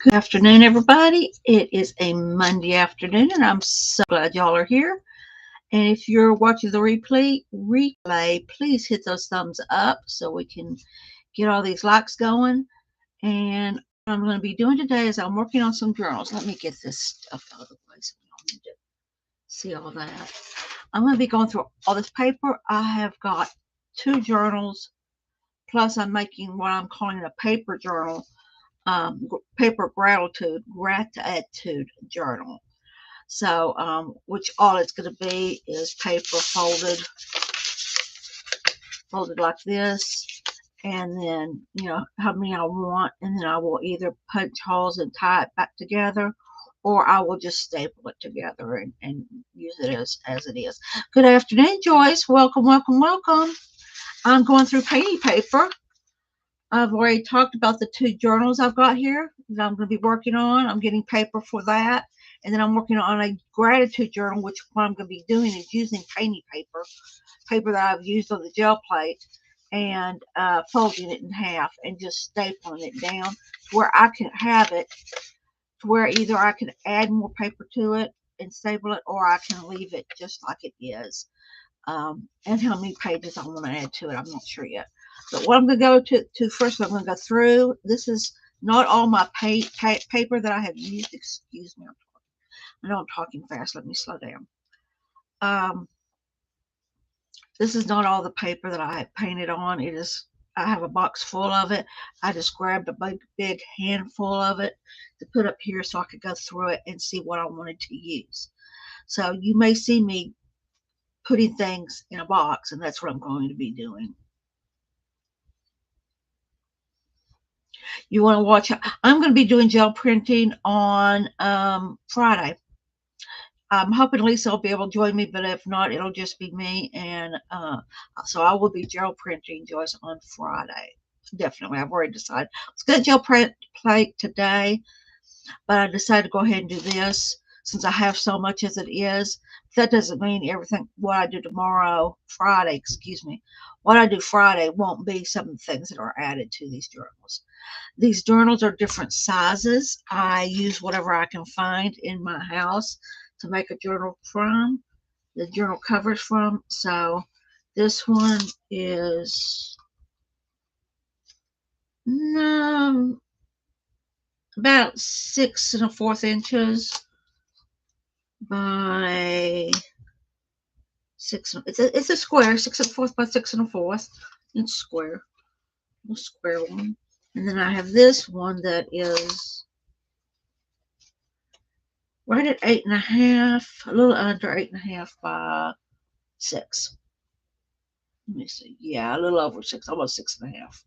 Good afternoon, everybody. It is a Monday afternoon, and I'm so glad y'all are here. And if you're watching the replay, please hit those thumbs up so we can get all these likes going. And what I'm going to be doing today is I'm working on some journals. Let me get this stuff out of the way so we don't need to see all that. I'm going to be going through all this paper. I have got 2 journals, plus I'm making what I'm calling a paper journal, paper gratitude journal. So, which all it's going to be is paper folded like this, and then how many I want, and then I will either punch holes and tie it back together, or I will just staple it together and use it as it is. Good afternoon, Joyce. Welcome, welcome, welcome. I'm going through painting paper. I've already talked about the 2 journals I've got here that I'm going to be working on. I'm getting paper for that. And then I'm working on a gratitude journal, which what I'm going to be doing is using painting paper that I've used on the gel plate, and folding it in half and just stapling it down to where I can have it, to where either I can add more paper to it and staple it, or I can leave it just like it is. And how many pages I want to add to it, I'm not sure yet. But what I'm going to go to first, I'm going to go through. This is not all my paper that I have used. Excuse me, I know I'm talking fast. Let me slow down. This is not all the paper that I have painted on. It is. I have a box full of it. I just grabbed a big handful of it to put up here so I could go through it and see what I wanted to use. So you may see me putting things in a box, and that's what I'm going to be doing. You want to watch. I'm going to be doing gel printing on Friday. I'm hoping Lisa will be able to join me, but if not, it'll just be me. And so I will be gel printing Joyce on Friday. Definitely. I've already decided. I was going to gel print plate today, but I decided to go ahead and do this since I have so much as it is. That doesn't mean everything, what I do tomorrow, Friday, excuse me, what I do Friday won't be some of the things that are added to these journals. These journals are different sizes. I use whatever I can find in my house to make a journal from, the journal covers from. So this one is about 6 1/4 inches by it's a square, 6 1/4 by 6 1/4 inch square, a square one. And then I have this one that is right at 8 1/2, a little under 8 1/2 by 6. Let me see. Yeah, a little over 6, almost 6 1/2.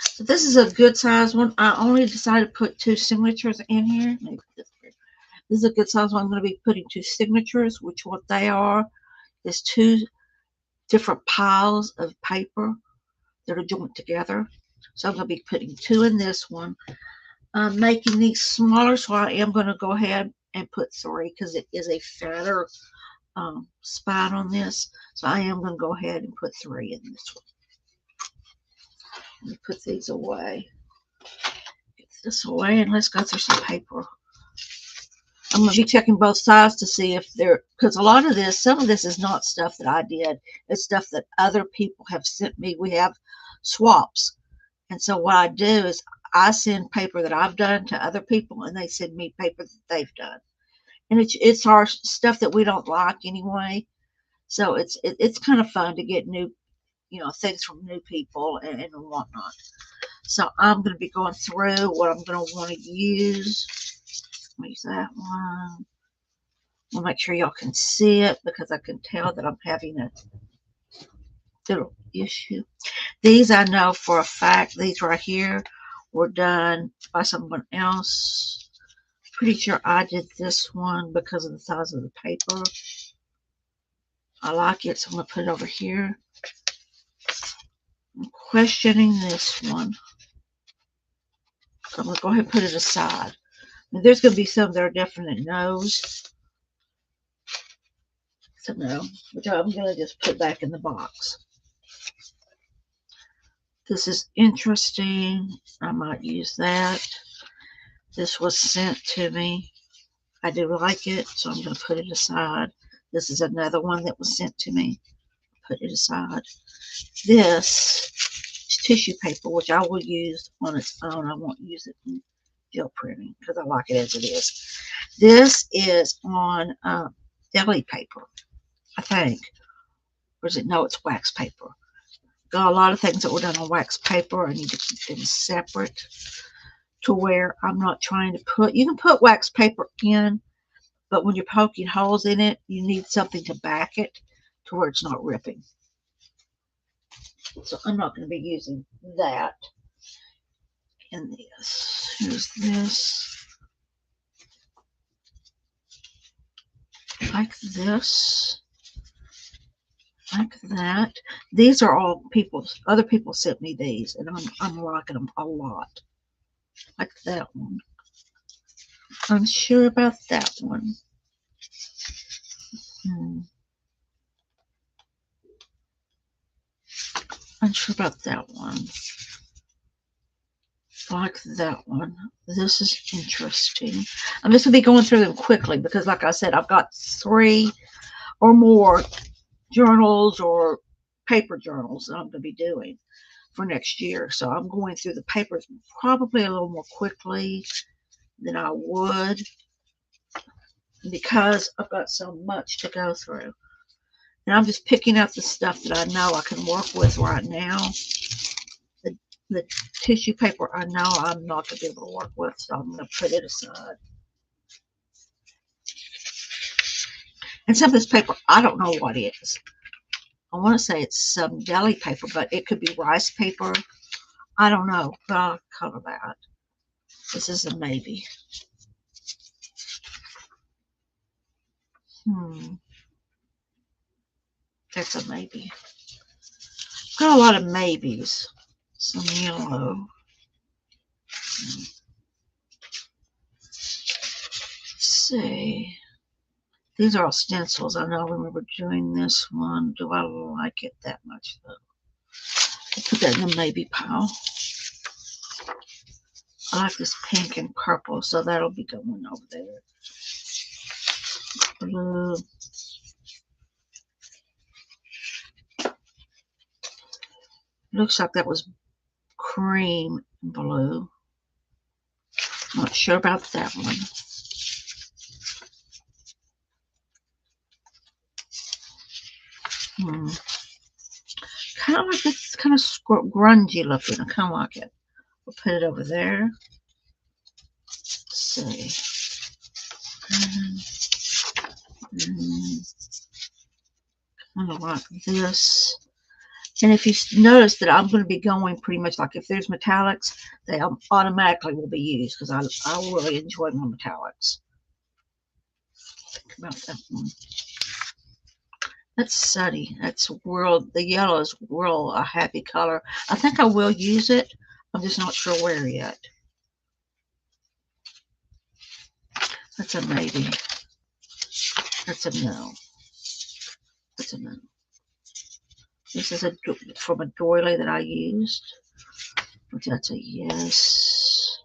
So this is a good size one. I only decided to put 2 signatures in here. Maybe this is a good size one. I'm going to be putting 2 signatures, which what they are is 2 different piles of paper that are joined together. So I'm going to be putting 2 in this one. I'm making these smaller, so I am going to go ahead and put 3 because it is a fatter spine on this. So I am going to go ahead and put 3 in this one. Let me put these away. Get this away, and let's go through some paper. I'm going to be checking both sides to see if they're, because a lot of this, some of this is not stuff that I did. It's stuff that other people have sent me. We have swaps. And so what I do is I send paper that I've done to other people, and they send me paper that they've done. And it's our stuff that we don't like anyway. So it's kind of fun to get new, things from new people and whatnot. So I'm going to be going through what I'm going to want to use. Use that one. I'll make sure y'all can see it because I can tell that I'm having a little issue. These I know for a fact, these right here were done by someone else. Pretty sure I did this one because of the size of the paper. I like it, so I'm going to put it over here. I'm questioning this one. So I'm going to go ahead and put it aside. And there's going to be some that are definite no's. So no, which I'm going to just put back in the box. This is interesting. I might use that. This was sent to me. I do like it, so I'm going to put it aside. This is another one that was sent to me. Put it aside. This is tissue paper, which I will use on its own. I won't use it in gel printing because I like it as it is. This is on deli paper, I think. Or is it? No, it's wax paper. Got a lot of things that were done on wax paper. I need to keep them separate to where I'm not trying to put. You can put wax paper in, but when you're poking holes in it, you need something to back it to where it's not ripping. So I'm not going to be using that. And this, here's this, like this, like that. These are all other people sent me these, and I'm liking them a lot. Like that one. Unsure about that one. Unsure about that one. Like that one. This is interesting. I'm just going to be going through them quickly because, like I said, I've got 3 or more journals or paper journals that I'm going to be doing for next year. So I'm going through the papers probably a little more quickly than I would because I've got so much to go through. And I'm just picking out the stuff that I know I can work with right now. The tissue paper I know I'm not going to be able to work with, so I'm going to put it aside. And some of this paper, I don't know what it is. I want to say it's some deli paper, but it could be rice paper. I don't know, but I'll cover that. This is a maybe. That's a maybe. Got a lot of maybes. Some yellow. Let's see. These are all stencils. I know I remember doing this one. Do I like it that much, though? I'll put that in the maybe pile. I like this pink and purple, so that'll be going over there. Blue. Looks like that was cream blue. Not sure about that one. Kind of like it's kind of grungy looking. I kind of like it. We'll put it over there. Let's see. Kind of like this. And if you notice that I'm going to be going pretty much like if there's metallics, they automatically will be used because I really enjoy my metallics. Think about that one. That's Sunny. That's World. The yellow is World, a happy color. I think I will use it. I'm just not sure where yet. That's a maybe. That's a no. That's a no. This is from a doily that I used. Which that's a yes.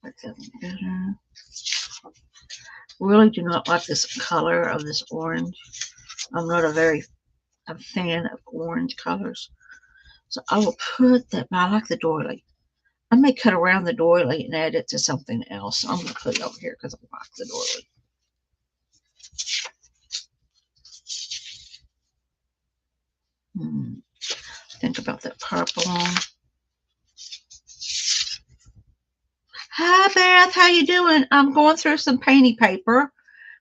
Like that one better. Really do not like this color of this orange. I'm not a fan of orange colors. So I will put that, but I like the doily. I may cut around the doily and add it to something else. I'm going to put it over here because I like the doily. Think about that purple. Hi Beth, how you doing? I'm going through some painting paper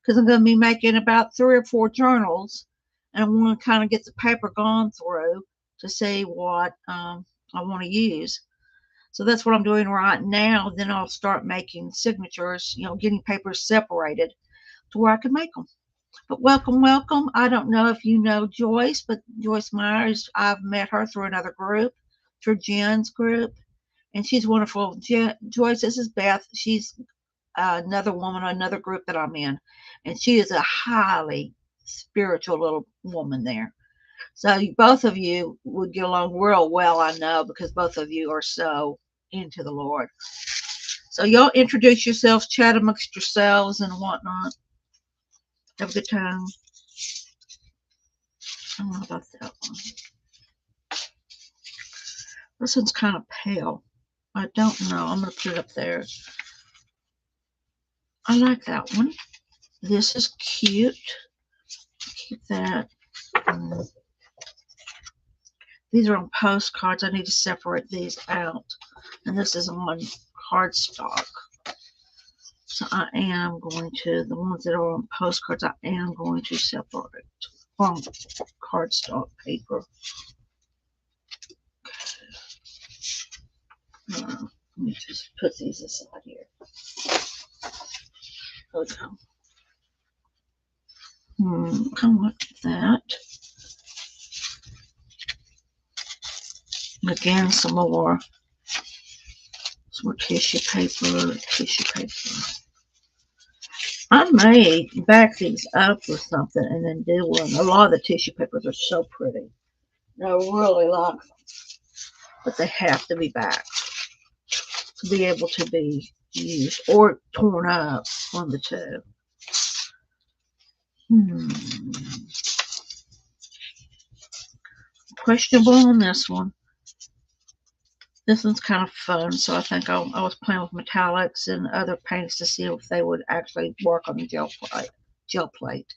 because I'm going to be making about 3 or 4 journals, and I want to kind of get the paper gone through to see what I want to use. So that's what I'm doing right now. Then I'll start making signatures, getting papers separated to where I can make them. But welcome, welcome. I don't know if you know Joyce, but Joyce Myers, I've met her through another group, through Jen's group, and she's wonderful. Joyce, this is Beth. She's another woman, another group that I'm in, and she is a highly spiritual little woman there. So both of you would get along real well, I know, because both of you are so into the Lord. So y'all introduce yourselves, chat amongst yourselves and whatnot. Have a good time. I don't know about that one. This one's kind of pale. I don't know. I'm going to put it up there. I like that one. This is cute. Keep that. These are on postcards. I need to separate these out. And this is on cardstock. So I am going to, the ones that are on postcards, I am going to separate from cardstock paper. Let me just put these aside here. Okay. Come like that. And again, some more tissue paper. I may back these up with something and then do one. A lot of the tissue papers are so pretty. I really like them. But they have to be backed to be able to be used or torn up on the two. Questionable on this one. This one's kind of fun, so I think I was playing with metallics and other paints to see if they would actually work on the gel plate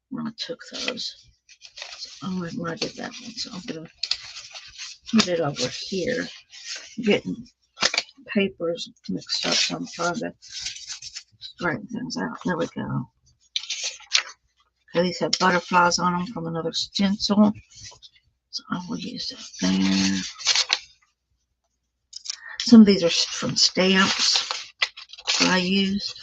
when I took those. So when I did that one, so I'm going to put it over here. I'm getting papers mixed up, so I'm trying to straighten things out. There we go. Okay, these have butterflies on them from another stencil, so I will use that there. Some of these are from stamps that I used.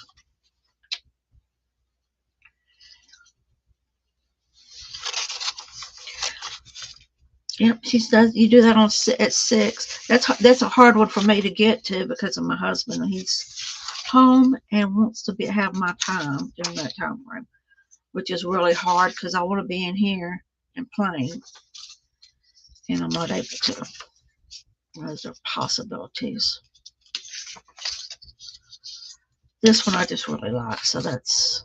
Yep, she says you do that at 6. That's a hard one for me to get to because of my husband. He's home and wants to have my time during that time frame, which is really hard because I want to be in here and playing, and I'm not able to. Those are possibilities. This one I just really like, so that's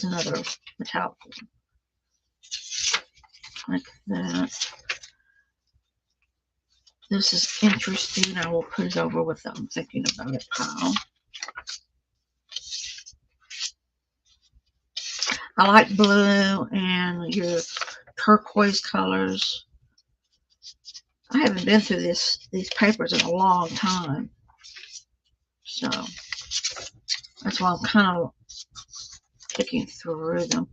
another metallic one. Like that. This is interesting. I will put it over with the I'm thinking about it pile. I like blue and your turquoise colors. I haven't been through these papers in a long time, so that's why I'm kind of picking through them.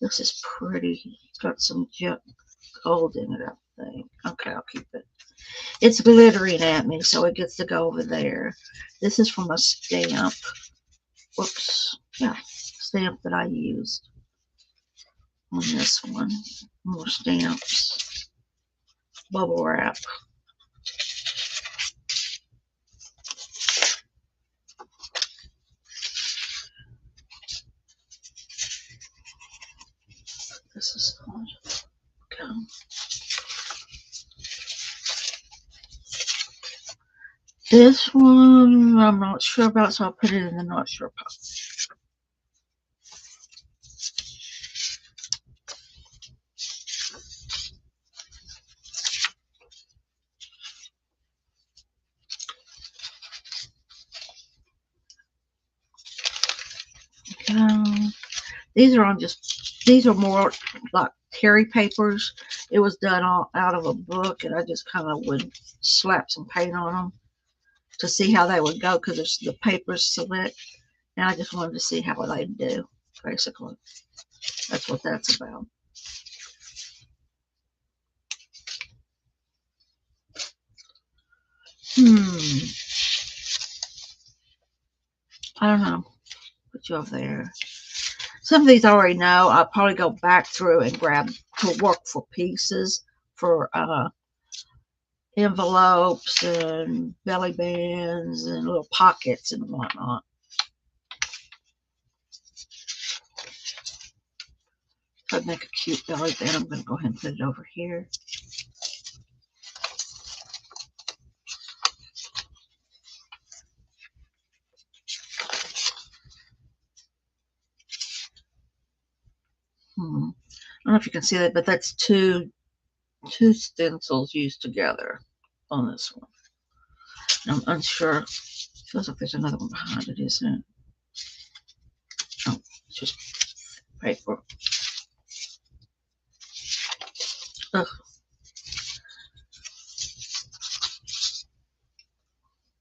This is pretty. It's got some gold in it, I think. Okay, I'll keep it. It's glittering at me, so it gets to go over there. This is from a stamp. Whoops. Yeah, stamp that I used on this one. More stamps. Bubble wrap. This is fun. Okay. This one I'm not sure about, so I'll put it in the not sure pile. These are more like terry papers. It was done all out of a book, and I just kind of would slap some paint on them to see how they would go because the paper's slick, and I just wanted to see how they'd do. Basically, that's what that's about. I don't know. Put you over there. Some of these I already know. I'll probably go back through and grab to work for pieces for envelopes and belly bands and little pockets and whatnot. I'd make a cute belly band. I'm going to go ahead and put it over here. I don't know if you can see that, but that's two stencils used together on this one. I'm unsure. Feels like there's another one behind it, isn't it? Oh, it's just paper. Ugh.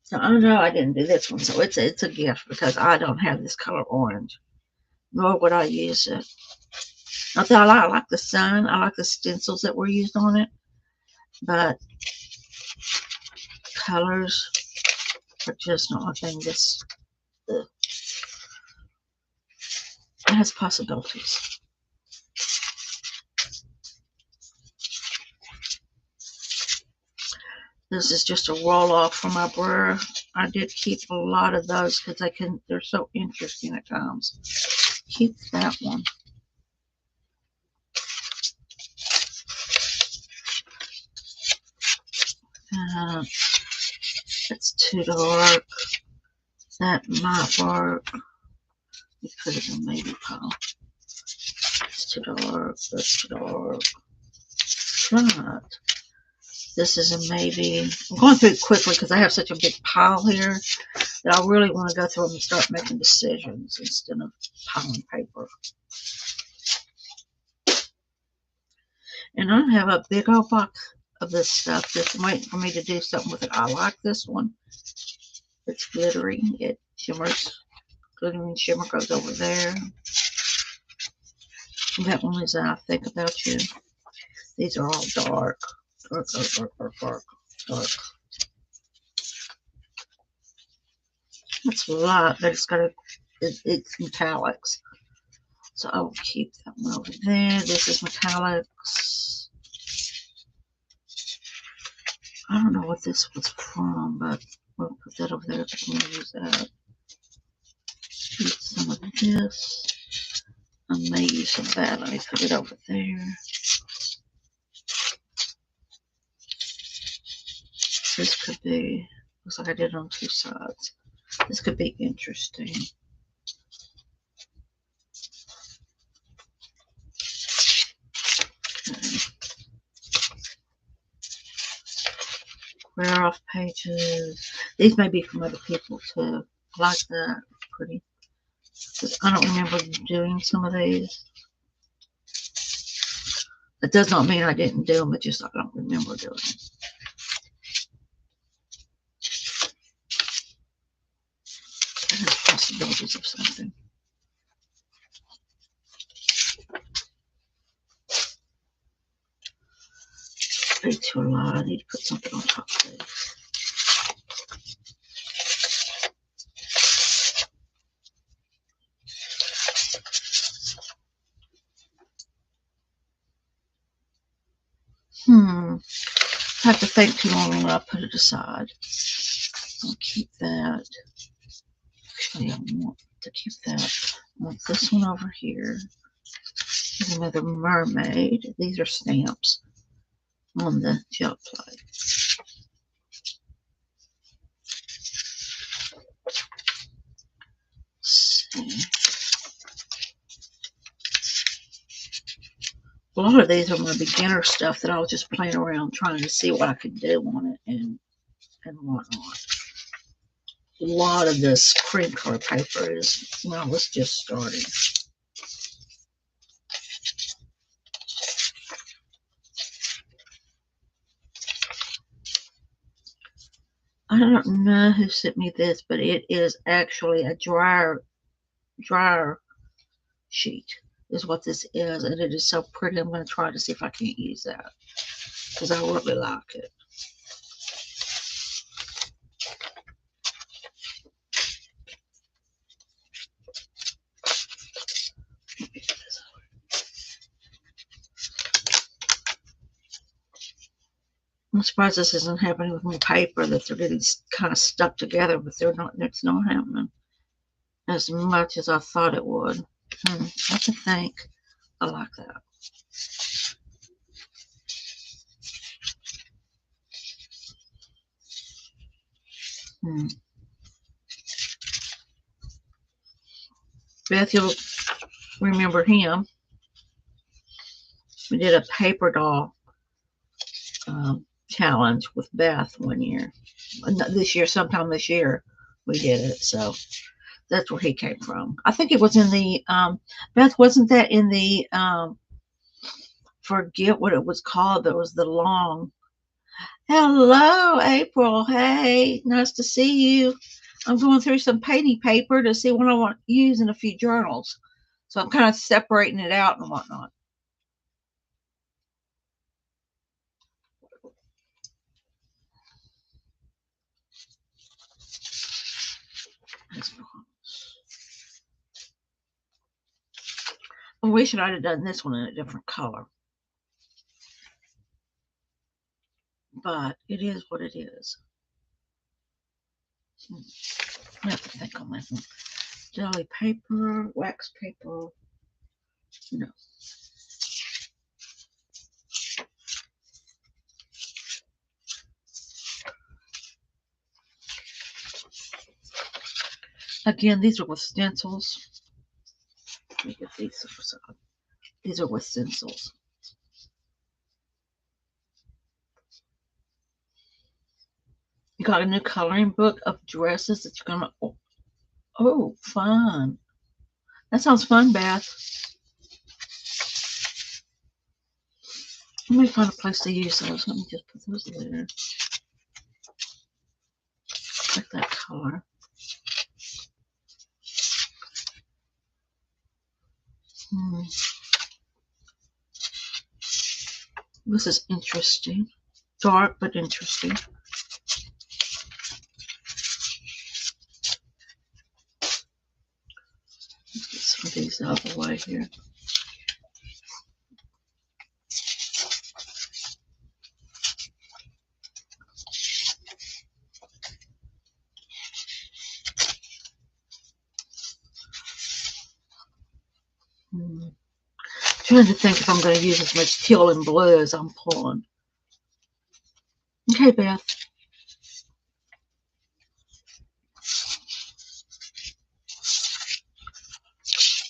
So I know I didn't do this one, so it's a gift because I don't have this color orange, nor would I use it. Not that I like the sun, I like the stencils that were used on it, but colors are just not my thing. This it has possibilities. This is just a roll off from my Brera. I did keep a lot of those because they're so interesting at times. Keep that one. That's too dark. That might work. You put it in maybe pile. It's too dark. That's too dark. Right. This is a maybe. I'm going through it quickly because I have such a big pile here that I really want to go through them and start making decisions instead of piling paper. And I have a big old box of this stuff just waiting for me to do something with it. I like this one. It's glittery. It shimmers. Glittering shimmer goes over there. And that one is I Think About You. These are all dark. Dark, dark, dark, dark, dark, dark. It's light, but it's metallics. So I will keep that one over there. This is metallics. I don't know what this was from, but we'll put that over there if I'm going to use that. Use some of this. I may use some of that. Let me put it over there. This could be, looks like I did it on two sides. This could be interesting. Okay. Wear off pages. These may be from other people too. I like that. Pretty. I don't remember doing some of these. It does not mean I didn't do them, but just I don't remember doing them. It has possibilities of something. Way too lot. I need to put something on top of it. I have to think too long when I put it aside. I'll keep that. Actually, I want to keep that. I want this one over here. There's another mermaid. These are stamps on the gel plate. A lot of these are my beginner stuff that I was just playing around trying to see what I could do on it and whatnot. A lot of this cream color paper is, well, it's just starting. I don't know who sent me this, but it is actually a dryer sheet is what this is, and it is so pretty. I'm going to try to see if I can't use that because I really like it. I'm surprised this isn't happening with my paper, that they're getting kind of stuck together, but they're not. It's not happening as much as I thought it would. I have to think. I like that. Hmm. Beth, you'll remember him. We did a paper doll challenge with Beth one year. This year, sometime this year, we did it. So that's where he came from. I think it was in the Beth. Wasn't that in the forget what it was called? That was the long. Hello, April. Hey, nice to see you. I'm going through some painting paper to see what I want to use in a few journals. So I'm kind of separating it out and whatnot. I wish I'd have done this one in a different color. But it is what it is. I have to think on that one. Jelly paper, wax paper. No. Again, these are with stencils. Let me get these. These are with stencils. You got a new coloring book of dresses that you're gonna. Oh, fun! That sounds fun, Beth. Let me find a place to use those. Let me just put those there. Like that color. This is interesting. Dark but interesting. Let's get some of these out of the way here. Trying to think if I'm going to use as much teal and blue as I'm pulling. Okay, Beth.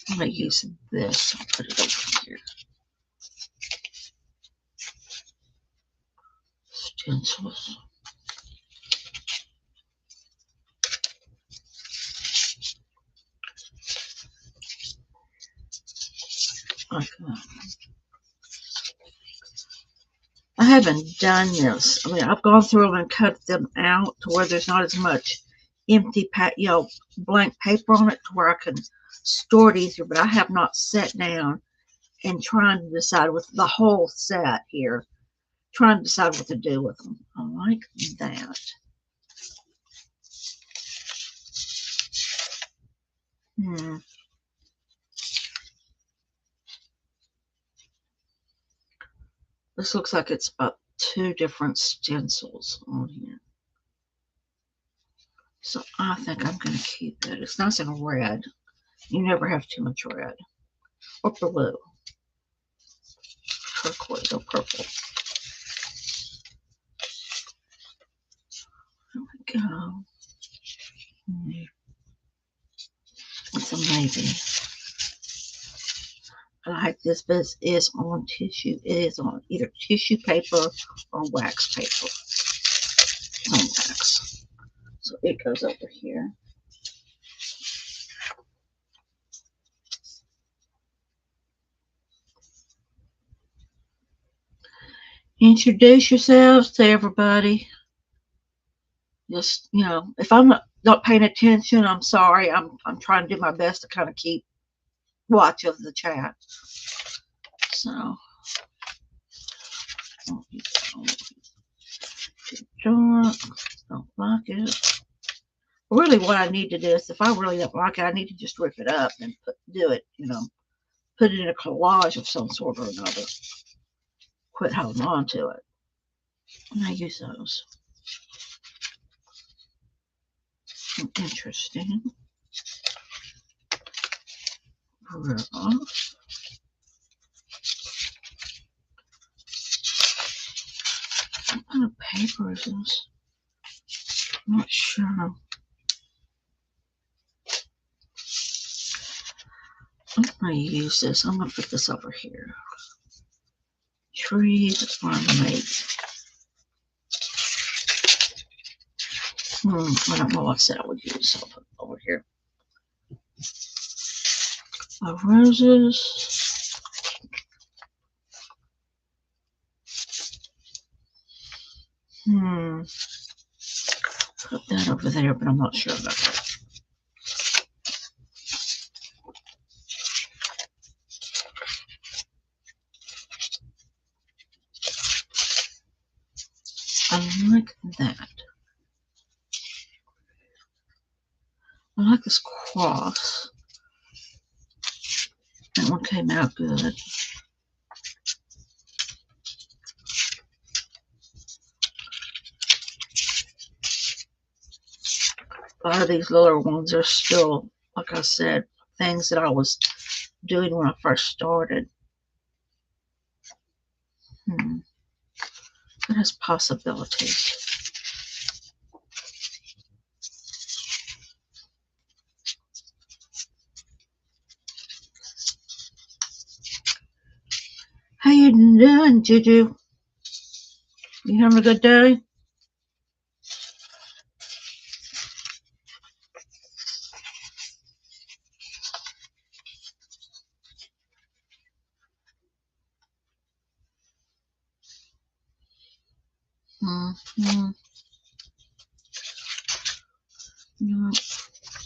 I'm going to use this. I'll put it over here. Stencils. Like that. I haven't done this. I mean, I've gone through them and cut them out to where there's not as much empty, blank paper on it to where I can store it easier, but I have not sat down and trying to decide with the whole set here, trying to decide what to do with them. I like that. This looks like it's about 2 different stencils on here. So I think I'm going to keep it. It's nice and red. You never have too much red. Or blue. Turquoise or purple. There we go. It's a maybe. I like this, but it is on tissue. It is on either tissue paper or wax paper. It's on wax. So it goes over here. Introduce yourselves to everybody. Just, if I'm not paying attention, I'm sorry. I'm trying to do my best to kind of keep watch of the chat. So, don't like it. Really, what I need to do is, if I really don't like it, I need to just rip it up and do it. Put it in a collage of some sort or another. Quit holding on to it. And I use those. Interesting. What kind of paper is this? I'm not sure. I'm going to use this. I'm going to put this over here. Trees ornament. I don't know what set I would use, so I'll put it over here. Roses. Put that over there, but I'm not sure about that. I like that. I like this cross. That one came out good. A lot of these littler ones are still, like I said, things that I was doing when I first started. It has possibilities. How you doing, Juju? You having a good day?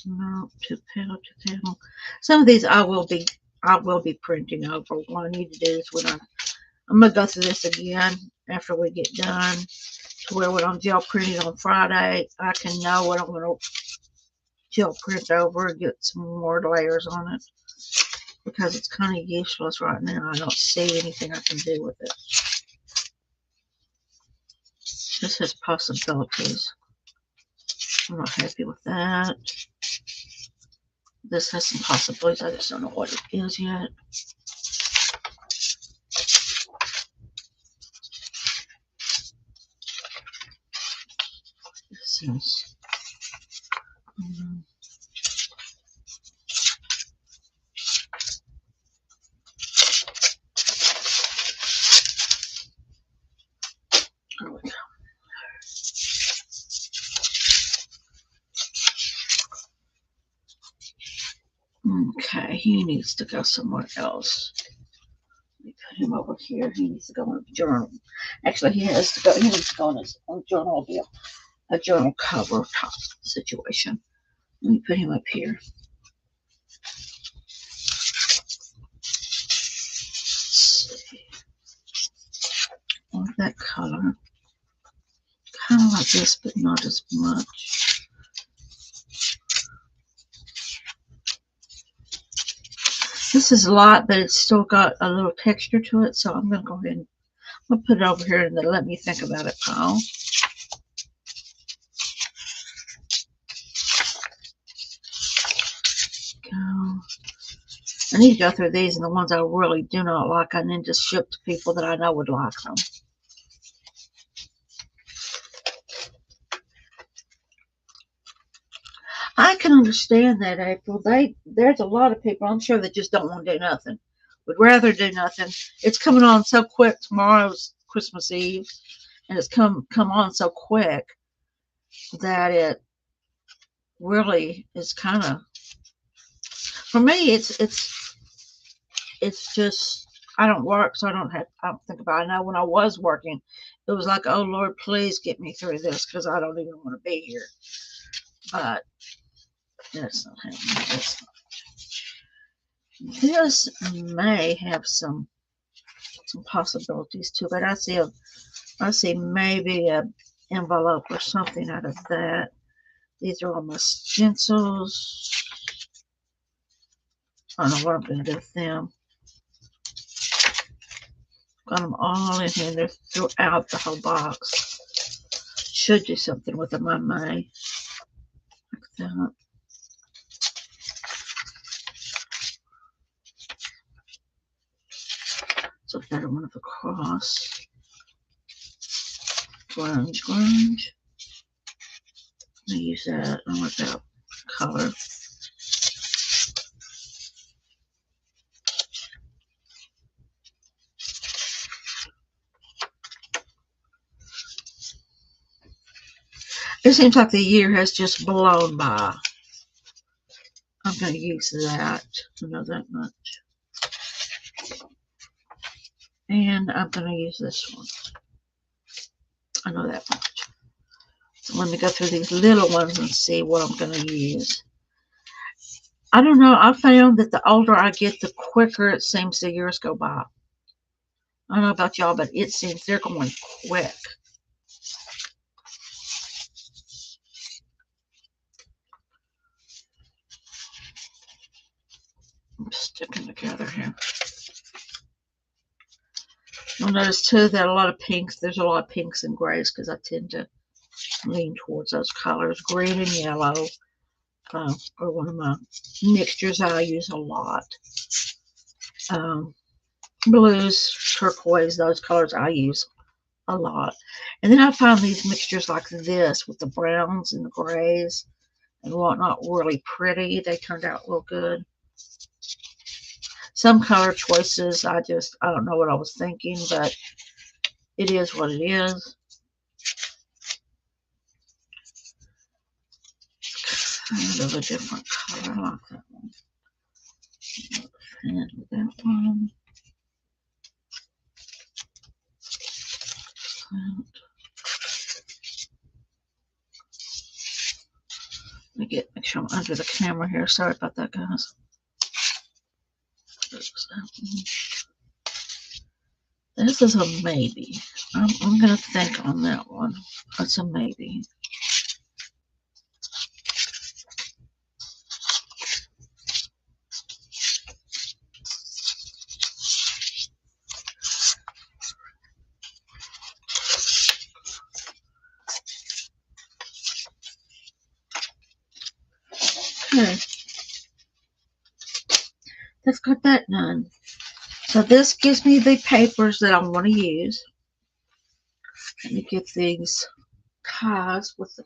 No, too pale. Some of these I will be printing over. What I need to do is I'm gonna go through this again after we get done, to where when I'm gel printing on Friday, I can know what I'm gonna gel print over and get some more layers on it, because it's kind of useless right now. I don't see anything I can do with it. This has possibilities. I'm not happy with that. This has some possibilities. I just don't know what it is yet. This is. There we go. Okay, he needs to go somewhere else. Let me put him over here. He needs to go in a journal. Actually, he needs to go in his journal. It'll be a journal cover top situation. Let me put him up here. Let's see. I like that color. Kind of like this, but not as much. This is light, but it's still got a little texture to it, so I'm going to go ahead and I'll put it over here in the let me think about it pile. Go. I need to go through these, and the ones I really do not like, I need to ship to people that I know would like them. I can understand that, April. There's a lot of people, I'm sure, that just don't want to do nothing. Would rather do nothing. It's coming on so quick. Tomorrow's Christmas Eve, and it's come on so quick that it really is kind of, for me, it's just, I don't work, so I don't think about it. Now, when I was working, it was like, oh Lord, please get me through this, because I don't even want to be here. But that's not happening. This may have some possibilities to it. I see maybe a envelope or something out of that. These are all my stencils. I don't know what I'm going to do with them. Got them all in here. They're throughout the whole box. Should do something with them, I may. Like that. It's a better one of the cross. Grunge. I'm gonna use that. I want that color. It seems like the year has just blown by. I'm going to use that. I know that much. And I'm going to use this one. I know that much. So let me go through these little ones and see what I'm going to use. I don't know. I found that the older I get, the quicker it seems the years go by. I don't know about y'all, but it seems they're going quick. I'm sticking together here. You'll notice too that a lot of pinks, there's a lot of pinks and grays because I tend to lean towards those colors. Green and yellow are one of my mixtures I use a lot. Blues, turquoise, those colors I use a lot. And then I find these mixtures like this with the browns and the grays and whatnot really pretty. They turned out real good. Some color choices, I don't know what I was thinking, but it is what it is. Kind of a different color. I like that one. And that one. Let me make sure I'm under the camera here. Sorry about that, guys. This is a maybe. I'm going to think on that one. That's a maybe. Okay. Let's got that done. So this gives me the papers that I want to use. Let me get these ties with the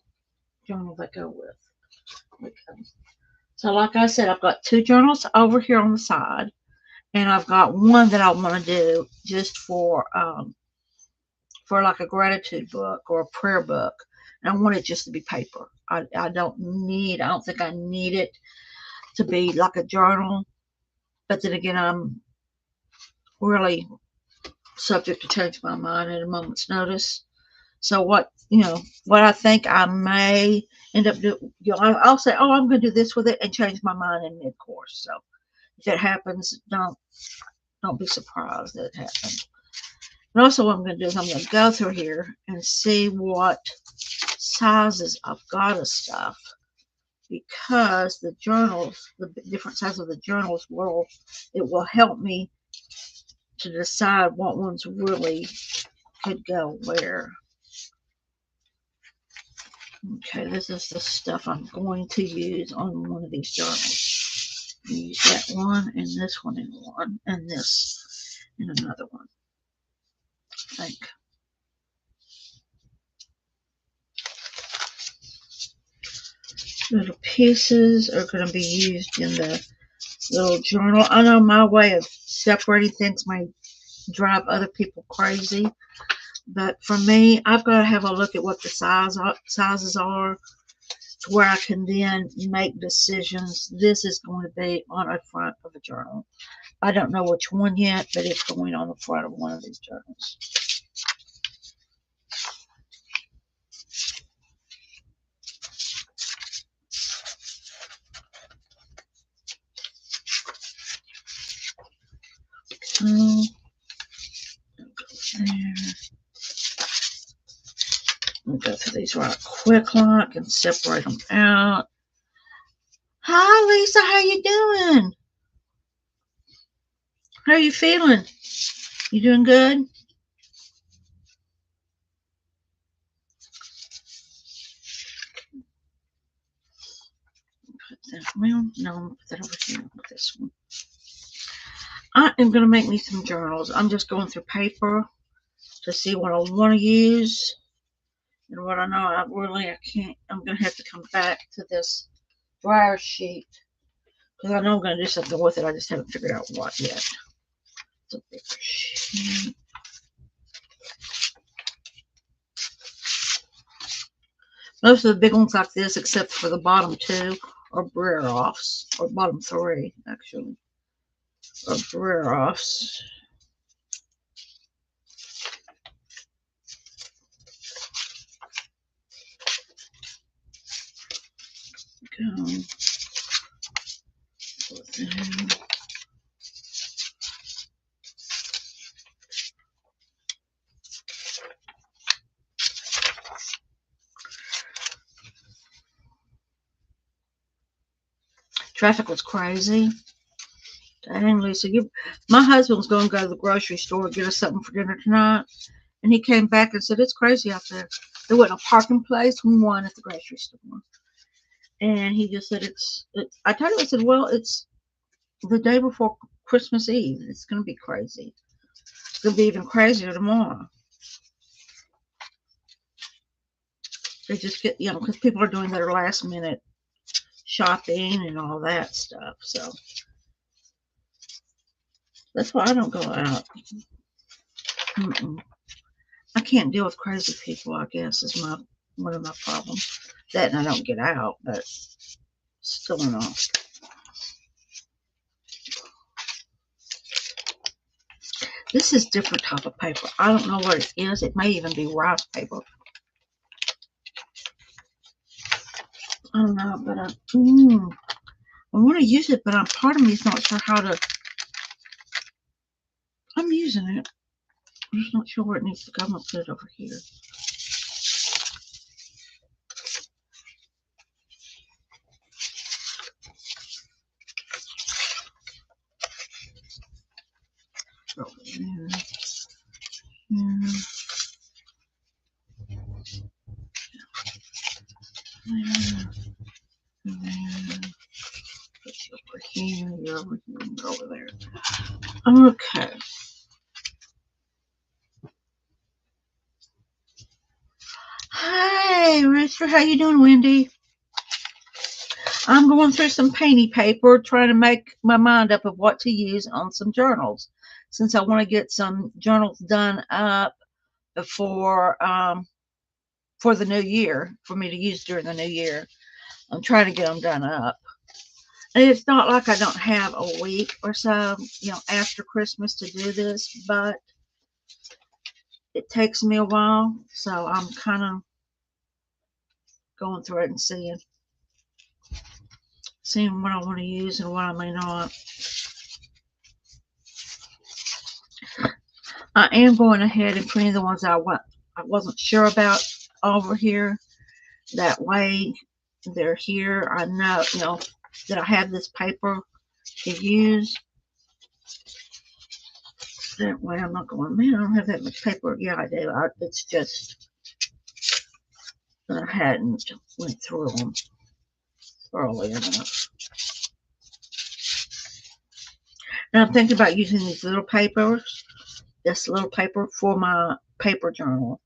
journal that go with. Okay. So like I said, I've got 2 journals over here on the side. And I've got one that I want to do just for like a gratitude book or a prayer book. And I want it just to be paper. I don't think I need it to be like a journal. But then again, I'm really subject to change my mind at a moment's notice. So what I think I may end up doing, I'll say, oh, I'm going to do this with it and change my mind in mid-course. So if it happens, don't be surprised that it happened. And also what I'm going to do is I'm going to go through here and see what sizes I've got of stuff, because the journals, the different sizes of the journals will help me to decide what ones really could go where. Okay, this is the stuff I'm going to use on one of these journals. Use that one and this one in one and this in another one, I think. Little pieces are going to be used in the little journal. I know my way of separating things may drive other people crazy, but for me, I've got to have a look at what the sizes are to where I can then make decisions. This is going to be on the front of a journal. I don't know which one yet, but it's going on the front of one of these journals. Let me go through these right quick like and separate them out. Hi, Lisa. How you doing? How are you feeling? You doing good? Put that. Well, no, I'm gonna put that over here with this one. I am going to make me some journals. I'm just going through paper to see what I want to use. And what I know, I can't, I'm going to have to come back to this dryer sheet because I know I'm going to do something with it. I just haven't figured out what yet. It's a bigger sheet. Most of the big ones like this, except for the bottom two, are Breer-Offs, or bottom three, actually, are Breer-Offs. Go. Traffic was crazy. Dang, Lisa, my husband was going to go to the grocery store and get us something for dinner tonight, and he came back and said, it's crazy out there. There wasn't a parking place, one at the grocery store. And he just said, I told him, I said, well, it's the day before Christmas Eve. It's going to be crazy. It's going to be even crazier tomorrow. They just get, because people are doing their last minute shopping and all that stuff. So that's why I don't go out. I can't deal with crazy people, I guess, is one of my problems. That and I don't get out, but still not. This is different type of paper. I don't know what it is. It may even be rice paper. I don't know, but I want to use it, but part of me is not sure how to. I'm using it. I'm just not sure where it needs to go. I'm going to put it over here. Over there. Over here, you're over here, and you're over there. Okay. Hi, Rooster. How you doing, Wendy? I'm going through some painty paper, trying to make my mind up of what to use on some journals, since I want to get some journals done up before for the new year, for me to use during the new year. I'm trying to get them done up. And it's not like I don't have a week or so, after Christmas to do this, but it takes me a while. So I'm kind of going through it and seeing what I want to use and what I may not. I am going ahead and putting the ones I wasn't sure about over here. That way they're here. I know, that I have this paper to use. That way I'm not going, man, I don't have that much paper. Yeah, I do. It's just that I hadn't went through them thoroughly enough. And I'm thinking about using these little papers, this little paper for my paper journal.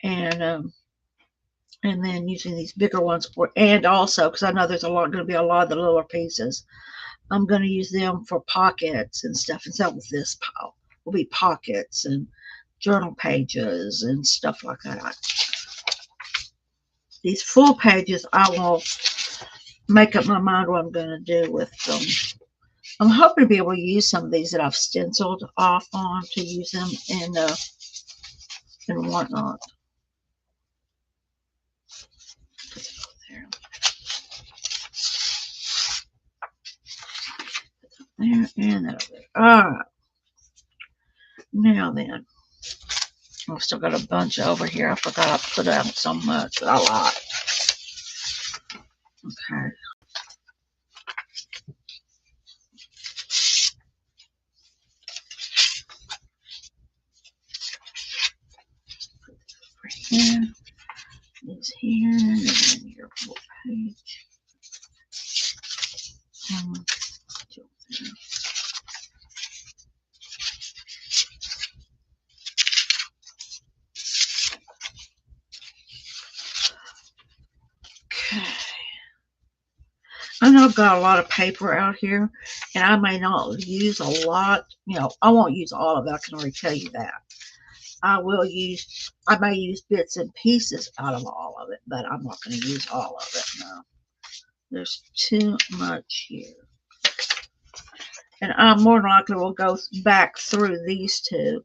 And then using these bigger ones and also, because I know there's going to be a lot of the little pieces, I'm going to use them for pockets and stuff. And so with this pile will be pockets and journal pages and stuff like that. These full pages, I will make up my mind what I'm going to do with them. I'm hoping to be able to use some of these that I've stenciled off on to use them in and whatnot. There and that over there. All right. Now then, I've still got a bunch over here. I forgot I put out so much that I like. Okay. Here, these here, and then your full page. I know I've got a lot of paper out here, and I may not use a lot. I won't use all of it. I can already tell you that. I may use bits and pieces out of all of it, but I'm not going to use all of it. No, there's too much here. And I more than likely will go back through these two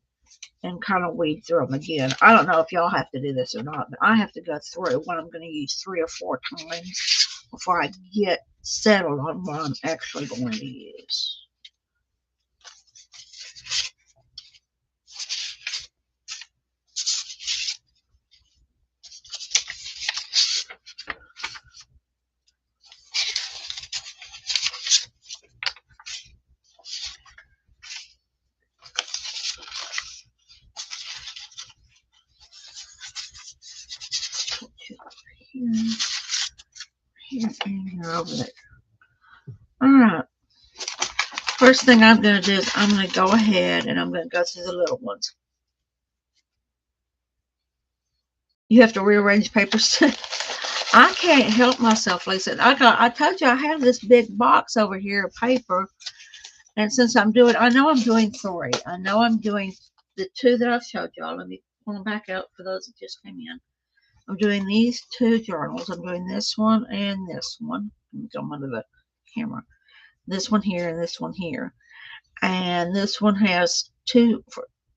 and kind of weed through them again. I don't know if y'all have to do this or not, but I have to go through what I'm going to use 3 or 4 times before I get settled on what I'm actually going to use. Here, and here, over there. Alright. First thing I'm going to do is I'm going to go ahead and I'm going to go through the little ones. You have to rearrange papers. I can't help myself, Lisa. I told you I have this big box over here of paper. And since I know I'm doing 3. I know I'm doing the 2 that I've showed y'all. Let me pull them back out for those that just came in. I'm doing these 2 journals. I'm doing this one and this one. Let me go under the camera. This one here and this one here. And this one has 2,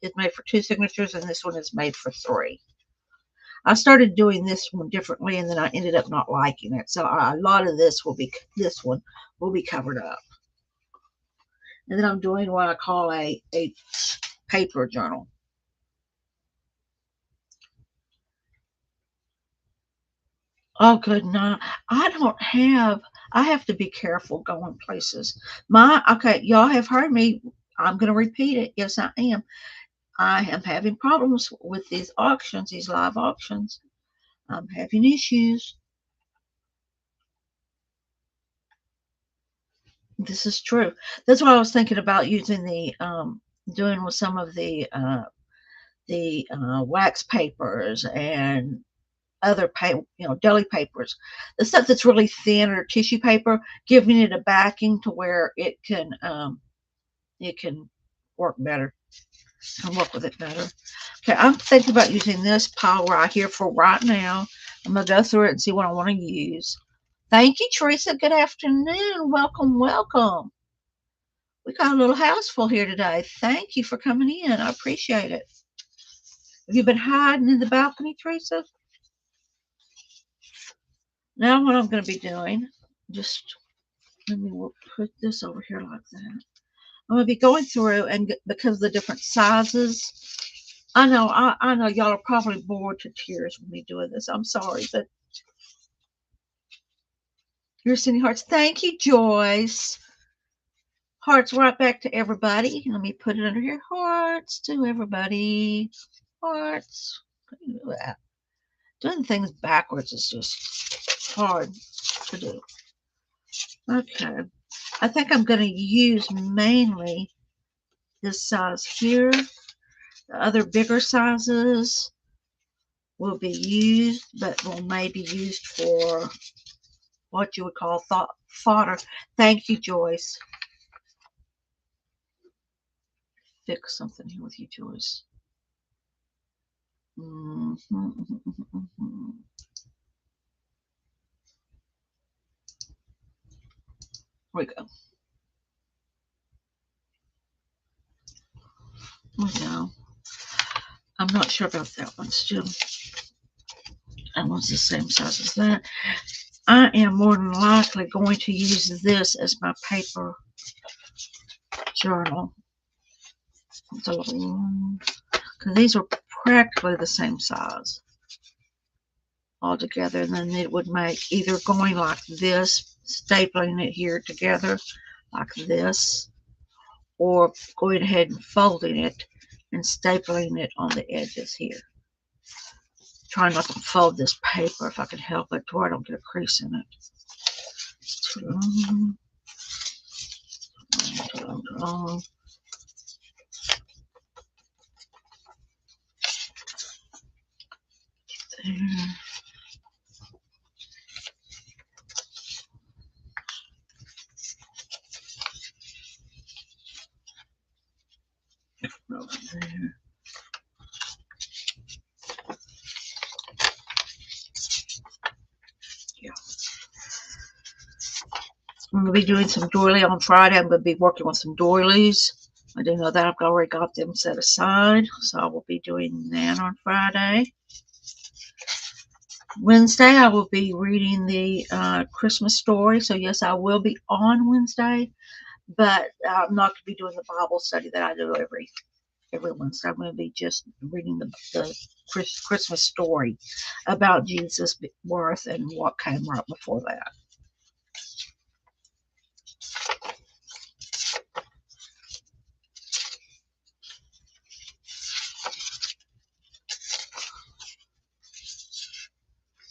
it's made for 2 signatures, and this one is made for 3. I started doing this one differently, and then I ended up not liking it. So a lot of this one will be covered up. And then I'm doing what I call a paper journal. Oh, good night. I have to be careful going places. Okay, y'all have heard me. I'm going to repeat it. Yes, I am. I am having problems with these auctions, these live auctions. I'm having issues. This is true. That's why I was thinking about using doing with some of the wax papers and other deli papers, the stuff that's really thin, or tissue paper, giving it a backing to where it can work better. Can work with it better. Okay, I'm thinking about using this pile right here for right now. I'm gonna go through it and see what I want to use. Thank you, Teresa. Good afternoon. Welcome, welcome. We got a little house full here today. Thank you for coming in. I appreciate it. Have you been hiding in the balcony, Teresa? Now what I'm going to be doing, just let me put this over here like that. I'm going to be going through, and because of the different sizes, I know y'all are probably bored to tears with me doing this. I'm sorry, but you're sending hearts. Thank you, Joyce. Hearts right back to everybody. Let me put it under here. Hearts to everybody. Hearts. Doing things backwards is just hard to do. Okay. I think I'm going to use mainly this size here. The other bigger sizes will be used, but will maybe used for what you would call fodder. Thank you, Joyce. Fix something here with you, Joyce. Here we go. No, I'm not sure about that one still. That one's the same size as that. I am more than likely going to use this as my paper journal. It's a little long, because these are practically the same size all together. And then it would make either going like this, stapling it here together like this, or going ahead and folding it and stapling it on the edges here. Trying not to fold this paper if I can help it, to where I don't get a crease in it. It's too long. Too long. There. I'm going to be doing some doily on Friday. I'm going to be working with some doilies. I do know that I've already got them set aside, so I will be doing that on Friday. Wednesday, I will be reading the Christmas story. So, yes, I will be on Wednesday, but I'm not going to be doing the Bible study that I do every Wednesday. I'm going to be just reading the Christmas story about Jesus' birth and what came right before that.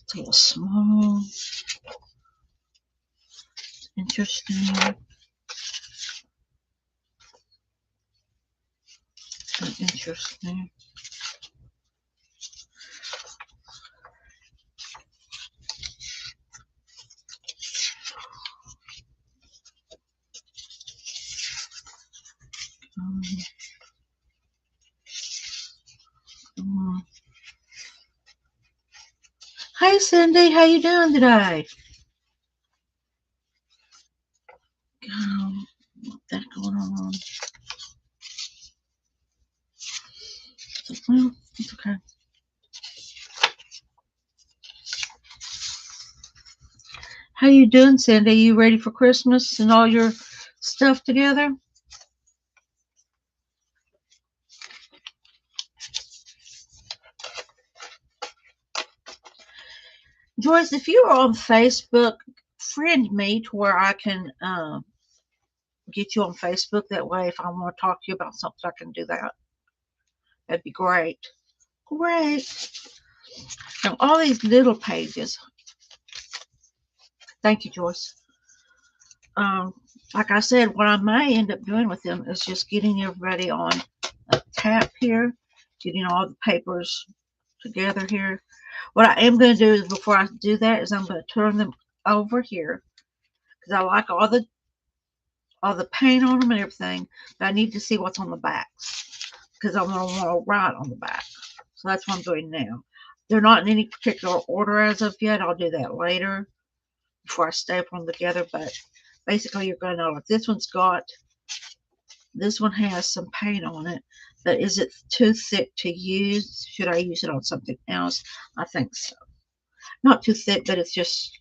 It's a little small. Interesting. Interesting. Um, Hey Cindy, how you doing today? What that going on? Well, it's okay. How you doing, Cindy? You ready for Christmas and all your stuff together? Joyce, if you are on Facebook, friend me to where I can get you on Facebook. That way, if I want to talk to you about something, I can do that. That'd be great. Great. Now, all these little pages. Thank you, Joyce. Like I said, what I may end up doing with them is just getting everybody on a tap here, getting all the papers together here. What I am going to do is before I do that is I'm going to turn them over here because I like all the paint on them and everything, but I need to see what's on the backs because I'm going to want to write on the back. So that's what I'm doing now. They're not in any particular order as of yet. I'll do that later before I staple them together, but basically you're going to know if this one has some paint on it, but is it too thick to use? Should I use it on something else? I think so. Not too thick, but it's just,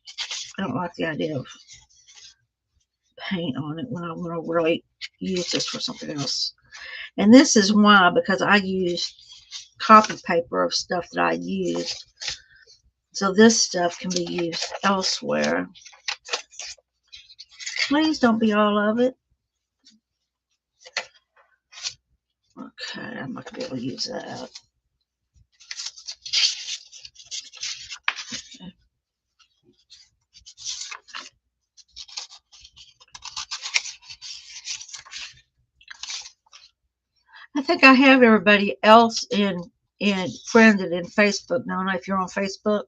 I don't like the idea of paint on it when I want to really use this for something else. And this is why, because I used copy paper of stuff that I used. So this stuff can be used elsewhere. Please don't be all of it. Okay, I'm not going to be able to use that. Okay. I think I have everybody else in friended in Facebook. Now, if you're on Facebook,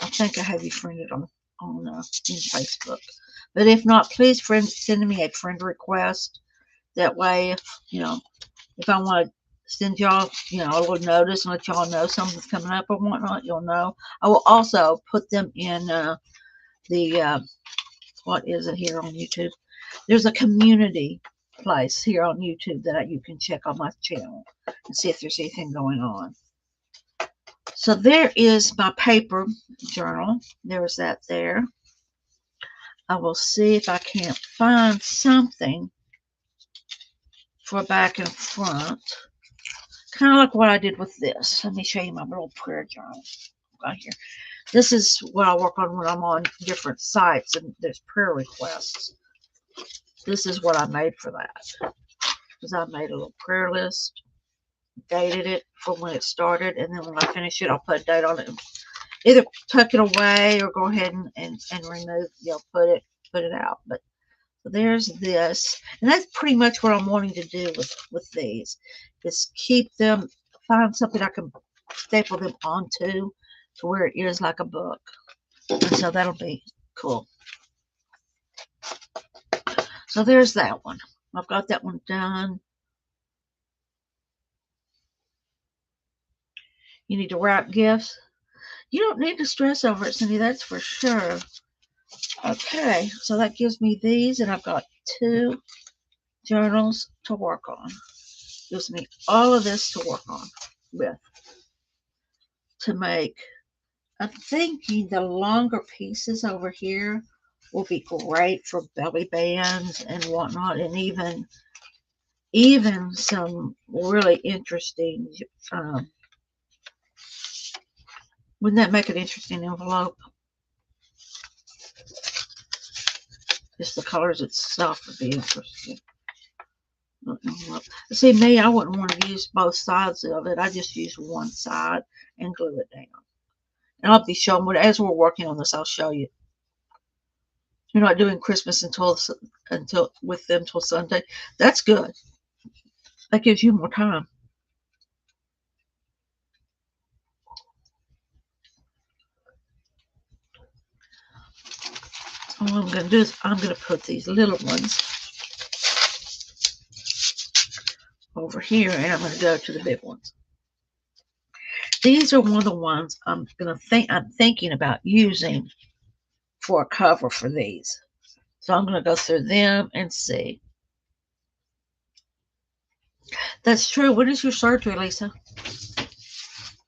I think I have you friended on in Facebook. But if not, please send me a friend request. That way, if I want to send y'all, a little notice and let y'all know something's coming up or whatnot, you'll know. I will also put them in the what is it here on YouTube? There's a community place here on YouTube that you can check on my channel and see if there's anything going on. So there is my paper journal. There's that there. I will see if I can't find something for back and front. Kind of like what I did with this. Let me show you my little prayer journal right here. This is what I work on when I'm on different sites and there's prayer requests. This is what I made for that. Because I made a little prayer list, dated it from when it started, and then when I finish it, I'll put a date on it. Either tuck it away or go ahead and remove, put it out. But so there's this, and that's pretty much what I'm wanting to do with these, is keep them, find something I can staple them onto to where it is like a book. And so that'll be cool. So there's that one. I've got that one done. You need to wrap gifts. You don't need to stress over it, Cindy, that's for sure. Okay, so that gives me these, and I've got 2 journals to work on. Gives me all of this to work on with to make. I'm thinking the longer pieces over here will be great for belly bands and whatnot, and even some really interesting. Um, wouldn't that make an interesting envelope? Just the colors itself would be interesting. See, me, I wouldn't want to use both sides of it. I just use one side and glue it down. And I'll be showing what as we're working on this. I'll show you. You're not doing Christmas until with them till Sunday. That's good. That gives you more time. All I'm going to do is I'm going to put these little ones over here, and I'm going to go to the big ones. These are one of the ones I'm thinking about using for a cover for these. So I'm going to go through them and see. That's true. When is your surgery, Lisa?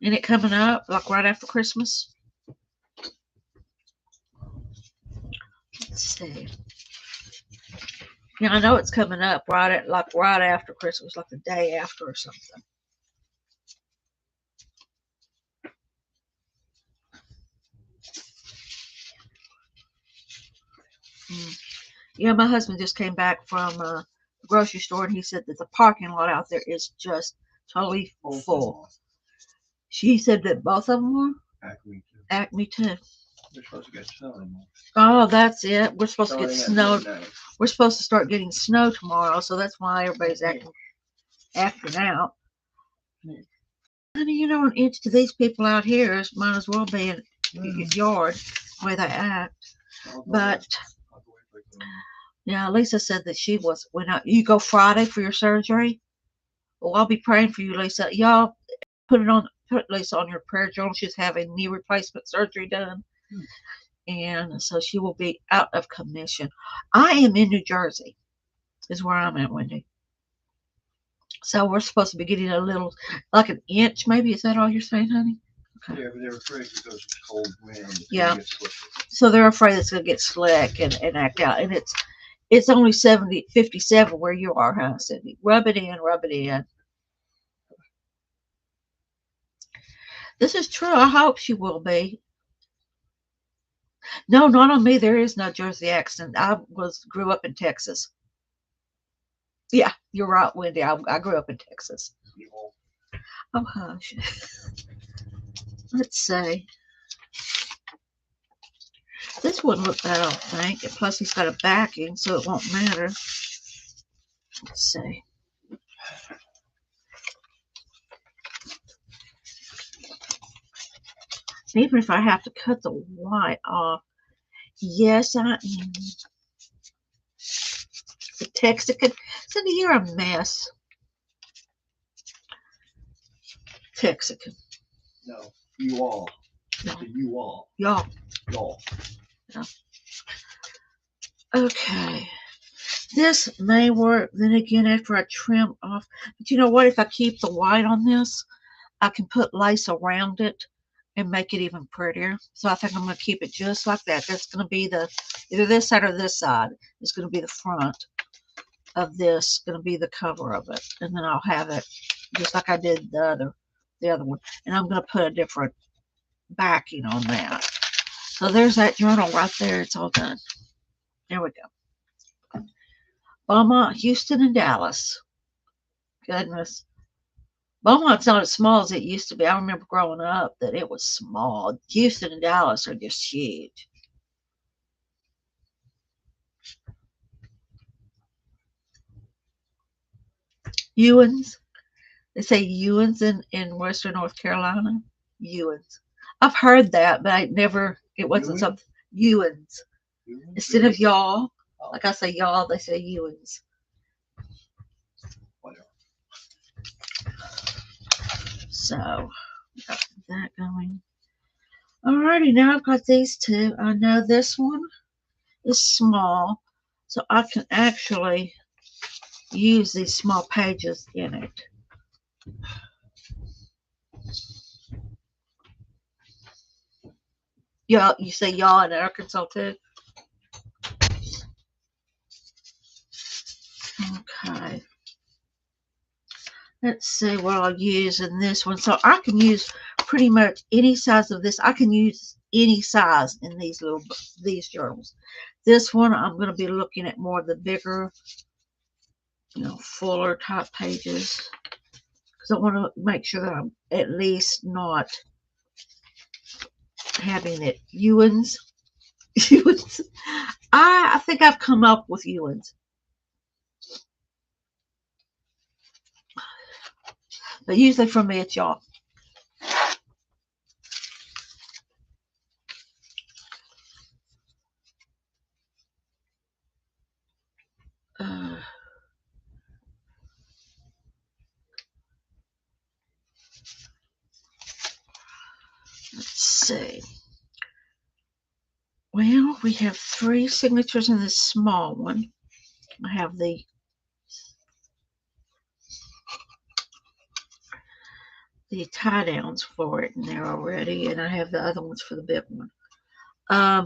Ain't it coming up like right after Christmas? Let's see. Yeah, I know it's coming up right after Christmas, like the day after or something. Yeah, my husband just came back from the grocery store, and he said that the parking lot out there is just totally full. She said that both of them were? Acme too. We're supposed to get snow anymore. Oh, that's it. We're supposed to get snow. We're supposed to start getting snow tomorrow, so that's why everybody's acting out. Honey, you know, an inch to these people out here might as well be in your yard the way they act. But yeah, Lisa said that she was you go Friday for your surgery. Well, I'll be praying for you, Lisa. Y'all put Lisa on your prayer journal. She's having knee replacement surgery done. And so she will be out of commission. I am in New Jersey, is where I'm at, Wendy. So we're supposed to be getting a little, like an inch, maybe. Is that all you're saying, honey? Okay. Yeah, but they're afraid because it's cold wind. Yeah. So they're afraid it's going to get slick and act out. And it's only 57 where you are, huh, Cindy? Rub it in, rub it in. This is true. I hope she will be. No, not on me. There is no Jersey accent. I grew up in Texas. Yeah, you're right, Wendy. I grew up in Texas. Oh, hush. Let's see. This wouldn't look bad, I don't think. And plus, he's got a backing, so it won't matter. Let's see. Even if I have to cut the white off, yes, I am. The Texican. Cindy, you're a mess. Texican. No, you all. No. You all. Y'all. Y'all. Yeah. Okay. This may work. Then again, after I trim off. But you know what? If I keep the white on this, I can put lace around it and make it even prettier. So I think I'm going to keep it just like that. That's going to be either this side or this side. It's going to be the front of this, going to be the cover of it. And then I'll have it just like I did the other one. And I'm going to put a different backing on that. So there's that journal right there. It's all done. There we go. Beaumont, Houston, and Dallas. Goodness. Beaumont's not as small as it used to be. I remember growing up that it was small. Houston and Dallas are just huge. Ewans. They say Ewans in Western North Carolina. Ewans. I've heard that, but it wasn't something. Ewans. Instead of y'all, like I say y'all, they say Ewans. So, got that going. Alrighty, now I've got these two. I know this one is small, so I can actually use these small pages in it. Y'all, you say y'all in Arkansas too? Okay. Let's see what I'll use in this one. So I can use pretty much any size of this. I can use any size in these journals. This one I'm going to be looking at more of the bigger, fuller type pages, because I want to make sure that I'm at least not having it Ewans. Ewans. I think I've come up with Ewans. But usually for me, it's y'all. Let's see. Well, we have 3 signatures in this small one. I have the tie downs for it in there already, and I have the other ones for the big one. I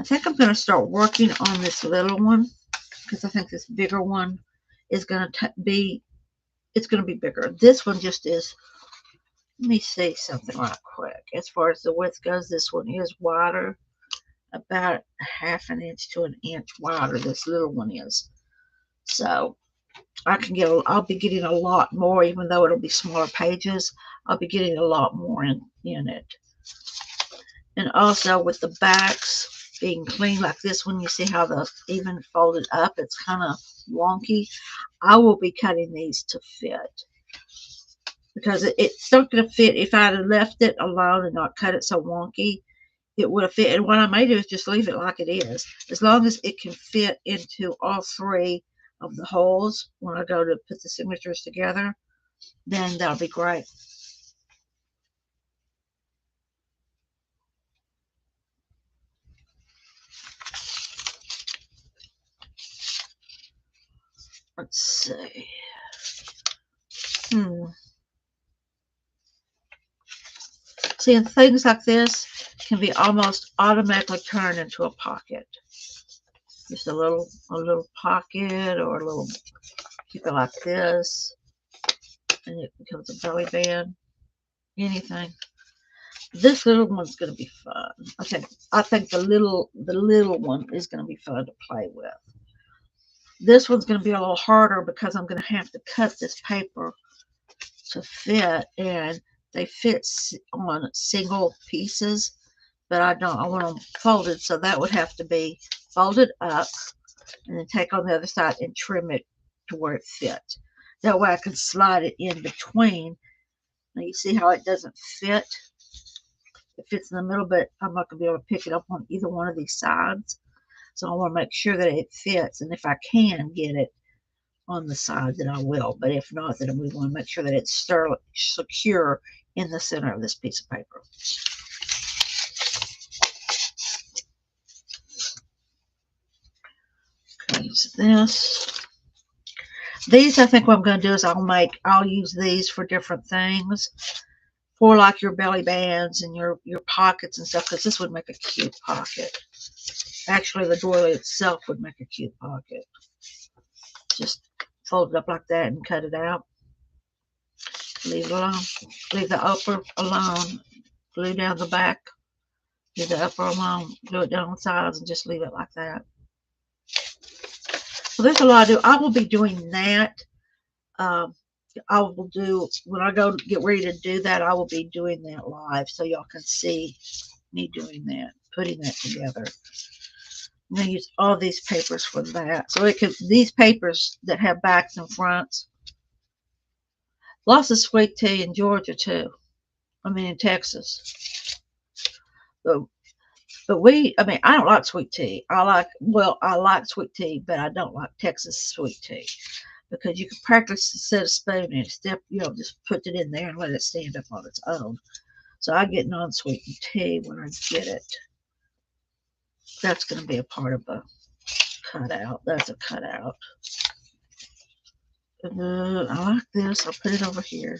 think I'm going to start working on this little one, because I think this bigger one is going to be, it's going to be bigger. This one just is, let me see something right quick. As far as the width goes, this one is wider, about 1/2 inch to 1 inch wider. This little one is. So I'll be getting a lot more, even though it'll be smaller pages. I'll be getting a lot more in it. And also with the backs being clean like this one, you see how the even folded up, it's kind of wonky. I will be cutting these to fit, because it's not going to fit. If I had left it alone and not cut it so wonky, it would have fit. And what I may do is just leave it like it is, as long as it can fit into all 3 of the holes when I go to put the signatures together, then that'll be great. Let's see. See, things like this can be almost automatically turned into a pocket. Just a little pocket, or a little, keep it like this, and it becomes a belly band. Anything. This little one's going to be fun. I think the little one is going to be fun to play with. This one's going to be a little harder, because I'm going to have to cut this paper to fit, and they fit on single pieces, but I don't. I want them folded, so that would have to be folded up and then take on the other side and trim it to where it fits. That way I can slide it in between. Now you see how it doesn't fit? It fits in the middle, but I'm not going to be able to pick it up on either one of these sides. So I want to make sure that it fits, and if I can get it on the side, then I will. But if not, then we want to make sure that it's secure in the center of this piece of paper. Okay, so these, I think what I'm going to do is I'll use these for different things, for like your belly bands and your pockets and stuff, because this would make a cute pocket. Actually, the doily itself would make a cute pocket. Just fold it up like that and cut it out. Leave it alone. Leave the upper alone. Glue down the back. Leave the upper alone. Glue it down the sides and just leave it like that. So there's a lot to do. I will be doing that. I will do, when I go get ready to do that, I will be doing that live, so y'all can see me doing that, putting that together. I'm going to use all these papers for that. So these papers that have backs and fronts. Lots of sweet tea in Georgia too. In Texas. But I don't like sweet tea. I like sweet tea, but I don't like Texas sweet tea, because you can practically set a spoon and just put it in there and let it stand up on its own. So I get non-sweetened tea when I get it. That's going to be a part of a cutout. That's a cutout. I like this. I'll put it over here.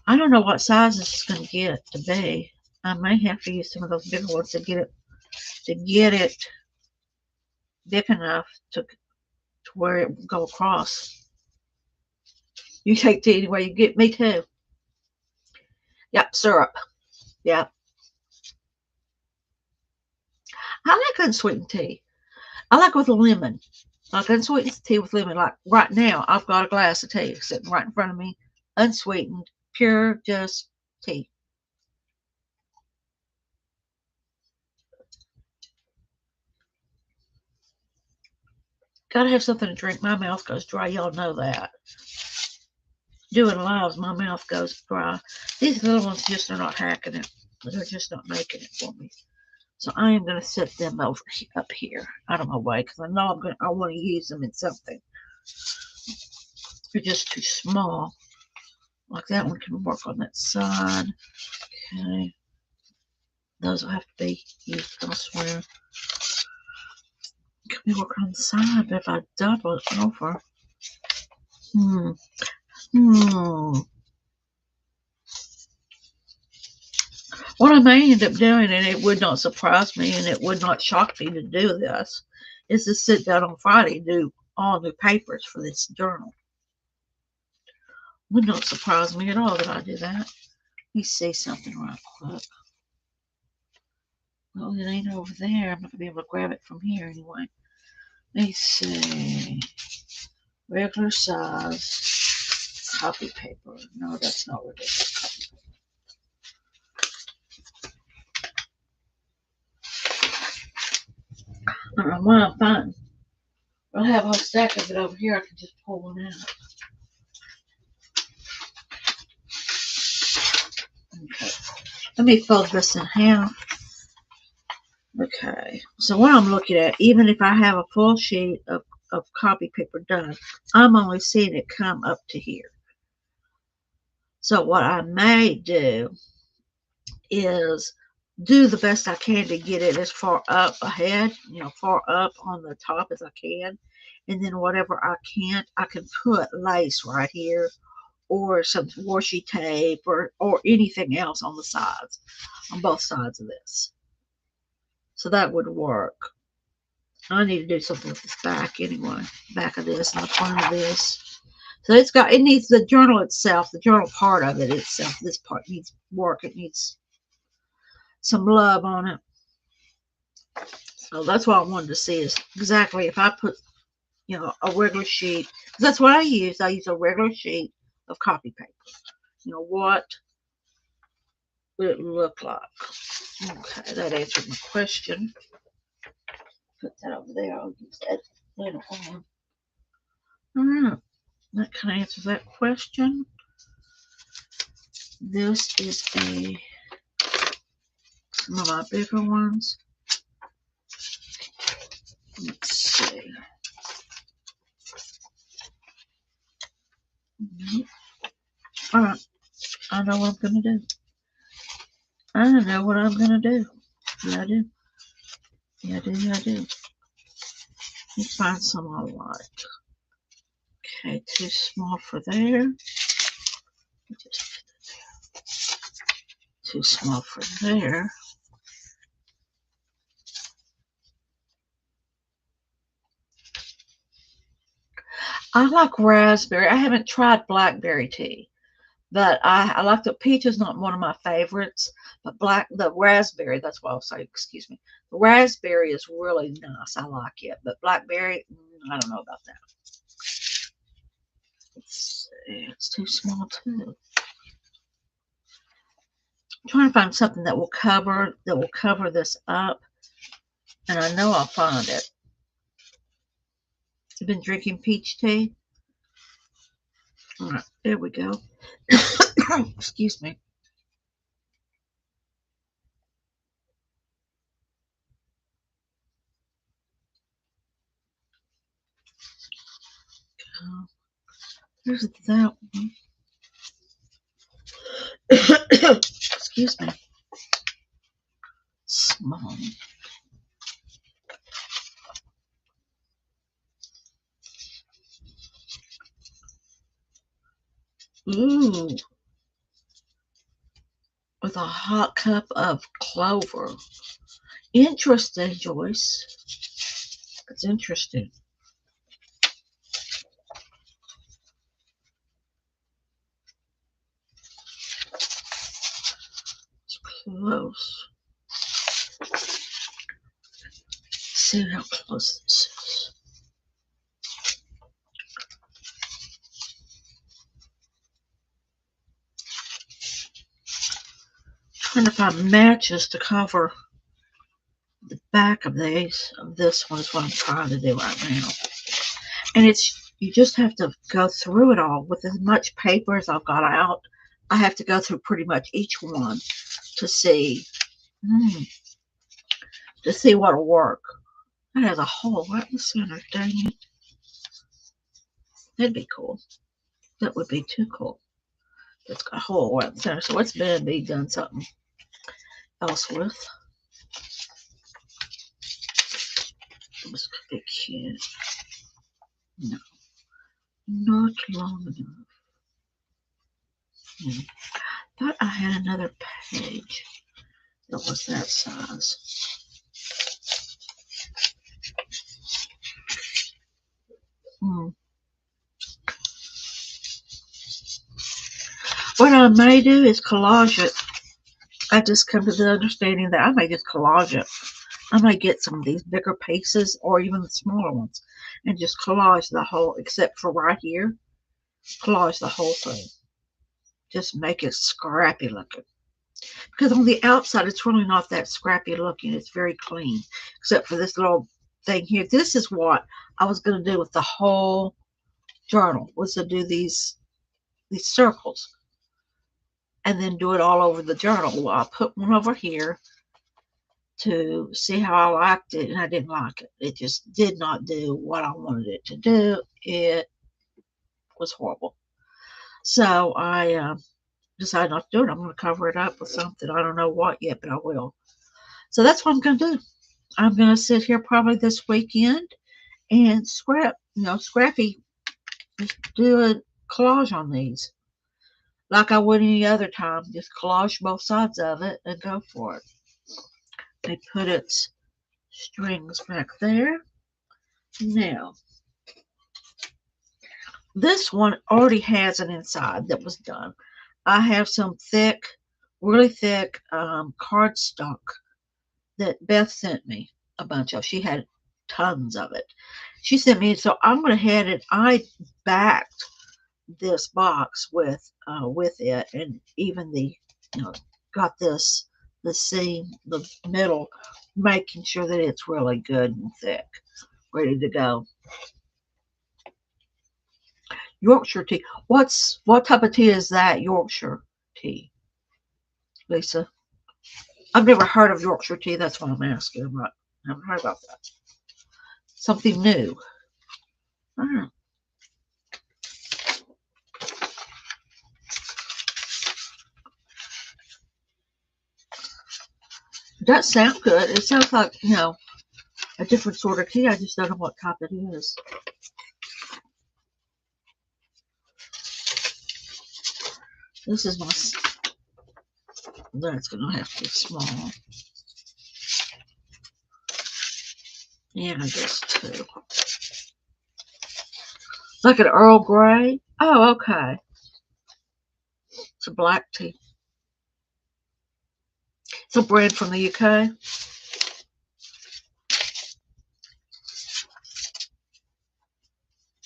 I don't know what size this is going to get to be. I may have to use some of those bigger ones to get it big enough to where it will go across. You take tea anywhere you get. Me too. Yep, syrup. Yep. I like unsweetened tea. I like it with lemon. Like unsweetened tea with lemon. Like right now, I've got a glass of tea sitting right in front of me. Unsweetened, pure, just tea. Gotta have something to drink. My mouth goes dry. Y'all know that. Doing lives, my mouth goes dry. These little ones just are not hacking it. They're just not making it for me. So I am going to set them over up here out of my way because I know I want to use them in something. They're just too small. Like that one can work on that side. Okay. Those will have to be used elsewhere. Can we work on the side? But if I double it over. What I may end up doing, and it would not surprise me and it would not shock me to do this, is to sit down on Friday and do all new papers for this journal. Would not surprise me at all that I do that. Let me see something right quick. Well, it ain't over there. I'm not going to be able to grab it from here anyway. Let me see. Regular size copy paper. No, that's not regular copy paper. I don't know what I'm finding. I'll have a whole stack of it over here. I can just pull one out. Okay. Let me fold this in half. Okay. So what I'm looking at, even if I have a full sheet of copy paper done, I'm only seeing it come up to here. So what I may do is do the best I can to get it as far up ahead, far up on the top as I can. And then whatever I can't, I can put lace right here or some washi tape or anything else on the sides, on both sides of this. So that would work. I need to do something with this back anyway, back of this and the front of this. So it needs the journal itself, the journal part of it itself. This part needs work. It needs some love on it. So that's what I wanted to see is exactly if I put, a regular sheet. That's what I use. I use a regular sheet of copy paper. What would it look like? Okay, that answered my question. Put that over there. I'll use that later on. All right. That kind of answers that question. This is some of my bigger ones. Let's see. All right. I know what I'm going to do. I know what I'm going to do. Yeah, I do. Yeah, I do. Yeah, I do. Let me find some I like. Okay, too small for there. Just too small for there. I like raspberry. I haven't tried blackberry tea, but I like the peach is not one of my favorites, but the raspberry, that's what I'll say, excuse me. The raspberry is really nice. I like it, but blackberry, I don't know about that. Let's see, it's too small too. I'm trying to find something that will cover this up, and I know I'll find it. You've been drinking peach tea? All right, there we go. Excuse me. There's that one. Excuse me. Come on. Ooh, with a hot cup of clover. Interesting, Joyce. It's interesting. It's close. See how close this is. Trying to find matches to cover the back of these. Of this one is what I'm trying to do right now. And it's, you just have to go through it all with as much paper as I've got out. I have to go through pretty much each one to see what'll work. That has a hole right in the center, dang it. That'd be cool. That would be too cool. It's got a hole right in the center, so it's better be done something else with. This could be cute. No, not long enough. Thought I had another page that was that size. What I may do is collage it. I just come to the understanding that I may just collage it. I may get some of these bigger pieces or even the smaller ones and just collage the whole, except for right here, collage the whole thing. Just make it scrappy looking. Because on the outside, it's really not that scrappy looking. It's very clean, except for this little thing here. This is what I was going to do with the whole journal, was to do these circles and then do it all over the journal. Well, I put one over here to see how I liked it, and I didn't like it. It just did not do what I wanted it to do. It was horrible. So I decided not to do it. I'm going to cover it up with something. I don't know what yet, but I will. So that's what I'm going to do. I'm going to sit here probably this weekend and scrappy, just do a collage on these. Like I would any other time. Just collage both sides of it and go for it. They put its strings back there. Now, this one already has an inside that was done. I have some thick, really thick cardstock that Beth sent me a bunch of. She had tons of it. She sent me, so I'm going to head it. I backed this box with it, and even got the seam, the middle, making sure that it's really good and thick, ready to go. Yorkshire tea. What type of tea is that? Yorkshire tea, Lisa? I've never heard of Yorkshire tea. That's why I'm asking. I haven't heard about that. Something new. It does sound good. It sounds like, a different sort of tea. I just don't know what type it is. This is my, that's going to have to be small. Yeah, I guess two. Like an Earl Grey. Oh, okay. It's a black tea. It's a brand from the UK.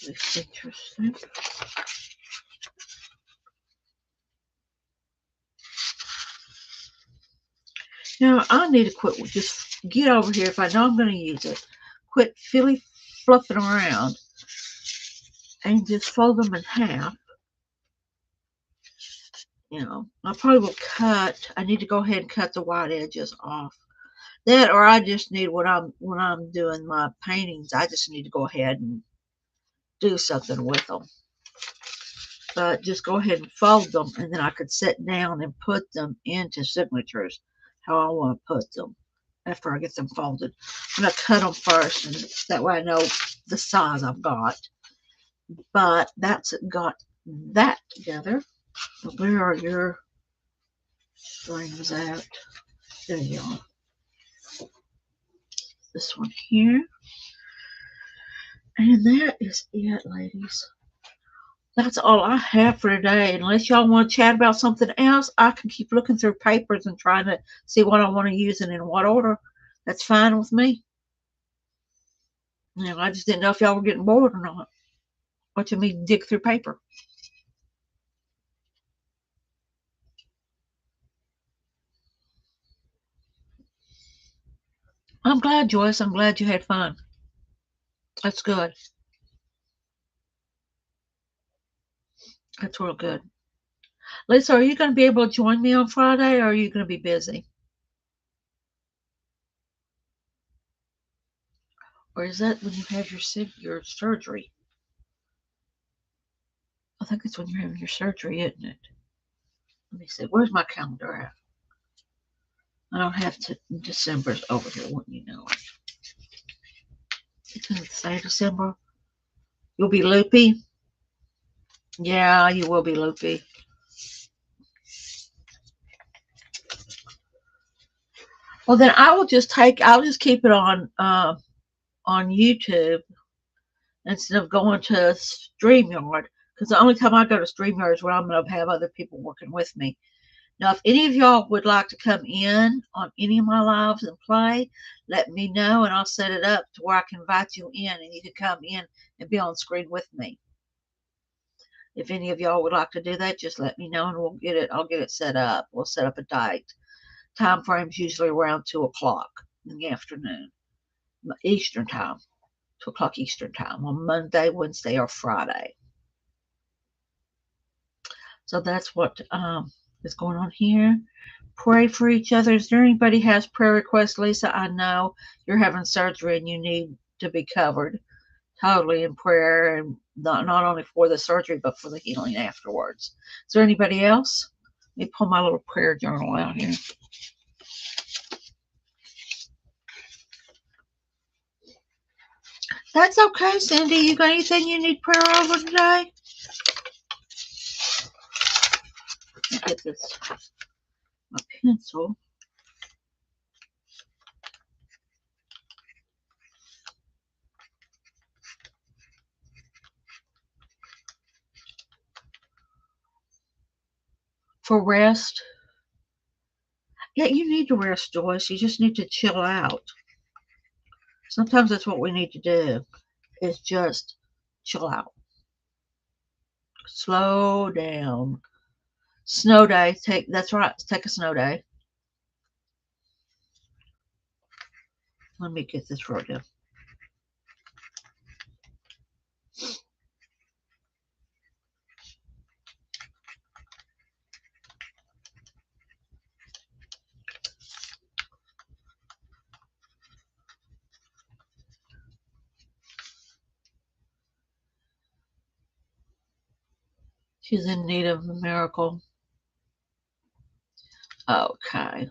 It's interesting. Now, I need to quit. Just get over here. If I know I'm going to use it, quit fluffing around and just fold them in half. I probably will cut. I need to go ahead and cut the white edges off. That, or I just need, when I'm doing my paintings, I just need to go ahead and do something with them. But just go ahead and fold them, and then I could sit down and put them into signatures how I want to put them. after I get them folded. I'm going to cut them first, and that way I know the size I've got. But that's got that together. Where are your strings at? There you are. This one here. And that is it, ladies. That's all I have for today. Unless y'all want to chat about something else, I can keep looking through papers and trying to see what I want to use and in what order. That's fine with me. I just didn't know if y'all were getting bored or not. Watching me dig through paper. I'm glad, Joyce. I'm glad you had fun. That's good. That's real good. Lisa, are you going to be able to join me on Friday, or are you going to be busy? Or is that when you have your surgery? I think it's when you're having your surgery, isn't it? Let me see. Where's my calendar at? I don't have to. December's over here, wouldn't you know it? It doesn't say December. You'll be loopy? Yeah, you will be loopy. Well, then I'll just keep it on YouTube instead of going to StreamYard, because the only time I go to StreamYard is when I'm going to have other people working with me. Now, if any of y'all would like to come in on any of my lives and play, let me know, and I'll set it up to where I can invite you in, and you can come in and be on screen with me. If any of y'all would like to do that, just let me know, and I'll get it set up. We'll set up a date. Time frame's usually around 2 o'clock in the afternoon, Eastern time, 2 o'clock Eastern time on Monday, Wednesday, or Friday. So that's what is going on here. Pray for each other. Is there anybody has prayer requests? Lisa, I know you're having surgery and you need to be covered totally in prayer, and not only for the surgery, but for the healing afterwards. Is there anybody else? Let me pull my little prayer journal out here. That's okay, Cindy. You got anything you need prayer over today? Let me get this, my pencil. For rest. Yeah, you need to rest, Joyce. You just need to chill out. Sometimes that's what we need to do, is just chill out. Slow down. Snow day. That's right. Take a snow day. Let me get this wrote down. She's in need of a miracle. Okay. Her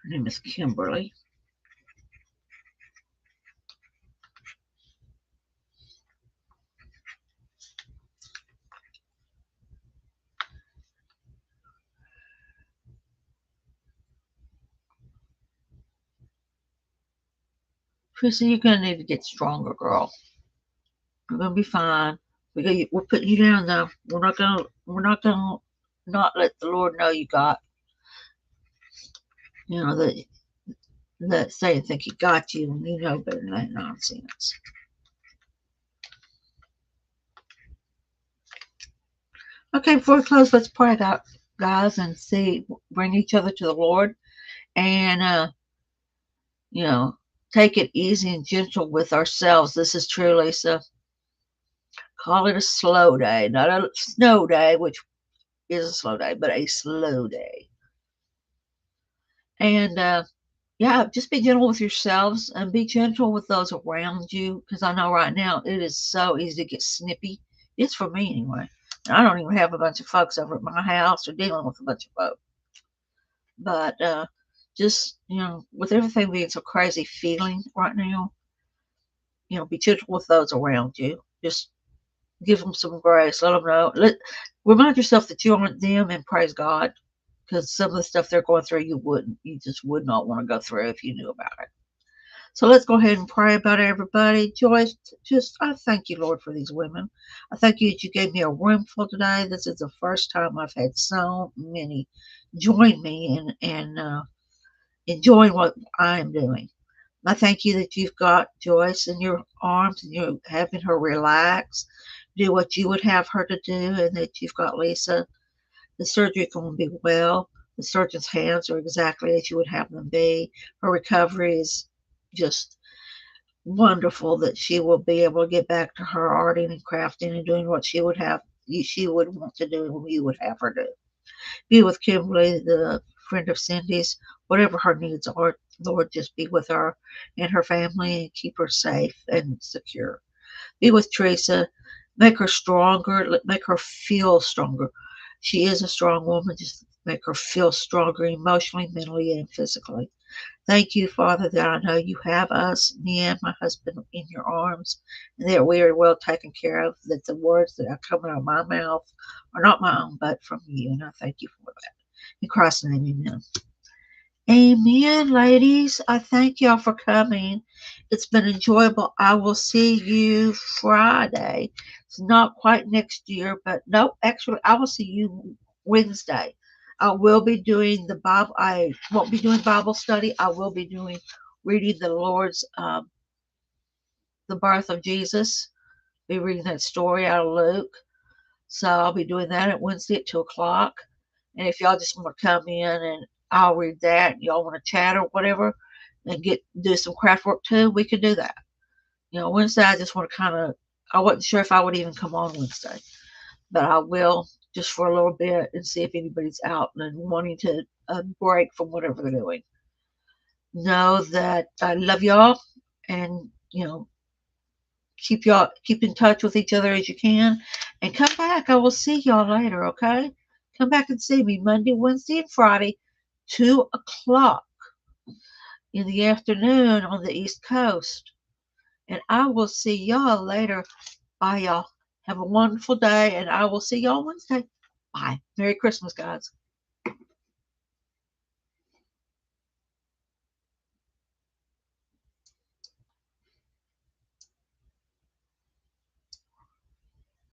name is Kimberly. Chrissy, you're gonna need to get stronger, girl. You're gonna be fine. We're putting you down though. We're not gonna not let the Lord know you got. That say think he got you, and you know better than that nonsense. Okay, before we close, let's pray, guys, and bring each other to the Lord, and take it easy and gentle with ourselves. This is true, Lisa. Call it a slow day, not a snow day, which is a slow day, but a slow day. And just be gentle with yourselves and be gentle with those around you, because I know right now it is so easy to get snippy. It's for me anyway. And I don't even have a bunch of folks over at my house or dealing with a bunch of folks. But Just, with everything being so crazy feeling right now, be gentle with those around you. Just give them some grace. Let them know. Remind yourself that you aren't them, and praise God, because some of the stuff they're going through, you just would not want to go through if you knew about it. So let's go ahead and pray about it, everybody. Joyce, I thank you, Lord, for these women. I thank you that you gave me a room full today. This is the first time I've had so many join me and enjoying what I am doing. I thank you that you've got Joyce in your arms and you're having her relax, do what you would have her to do, and that you've got Lisa. The surgery is going to be well. The surgeon's hands are exactly as you would have them be. Her recovery is just wonderful, that she will be able to get back to her arting and crafting and doing what she would want to do and you would have her do. Be with Kimberly, the friend of Cindy's, whatever her needs are. Lord, just be with her and her family and keep her safe and secure. Be with Teresa, make her stronger, make her feel stronger. She is a strong woman, just make her feel stronger emotionally, mentally, and physically. Thank you, Father, that I know you have us, me and my husband, in your arms, and that we are well taken care of, that the words that are coming out of my mouth are not my own, but from you. And I thank you for that. In Christ's name, amen. Amen, ladies. I thank y'all for coming. It's been enjoyable. I will see you Friday. It's not quite next year, but no, actually, I will see you Wednesday. I will be doing the Bible. I won't be doing Bible study. I will be doing reading the Lord's, the birth of Jesus. Be reading that story out of Luke. So I'll be doing that at Wednesday at 2 o'clock. And if y'all just want to come in and I'll read that, and y'all want to chat or whatever, and do some craft work too, we could do that. Wednesday I just want to I wasn't sure if I would even come on Wednesday, but I will just for a little bit and see if anybody's out and wanting to break from whatever they're doing. Know that I love y'all, and keep in touch with each other as you can, and come back. I will see y'all later, okay? Come back and see me Monday, Wednesday, and Friday, 2 o'clock in the afternoon on the East Coast. And I will see y'all later. Bye, y'all. Have a wonderful day, and I will see y'all Wednesday. Bye. Merry Christmas, guys.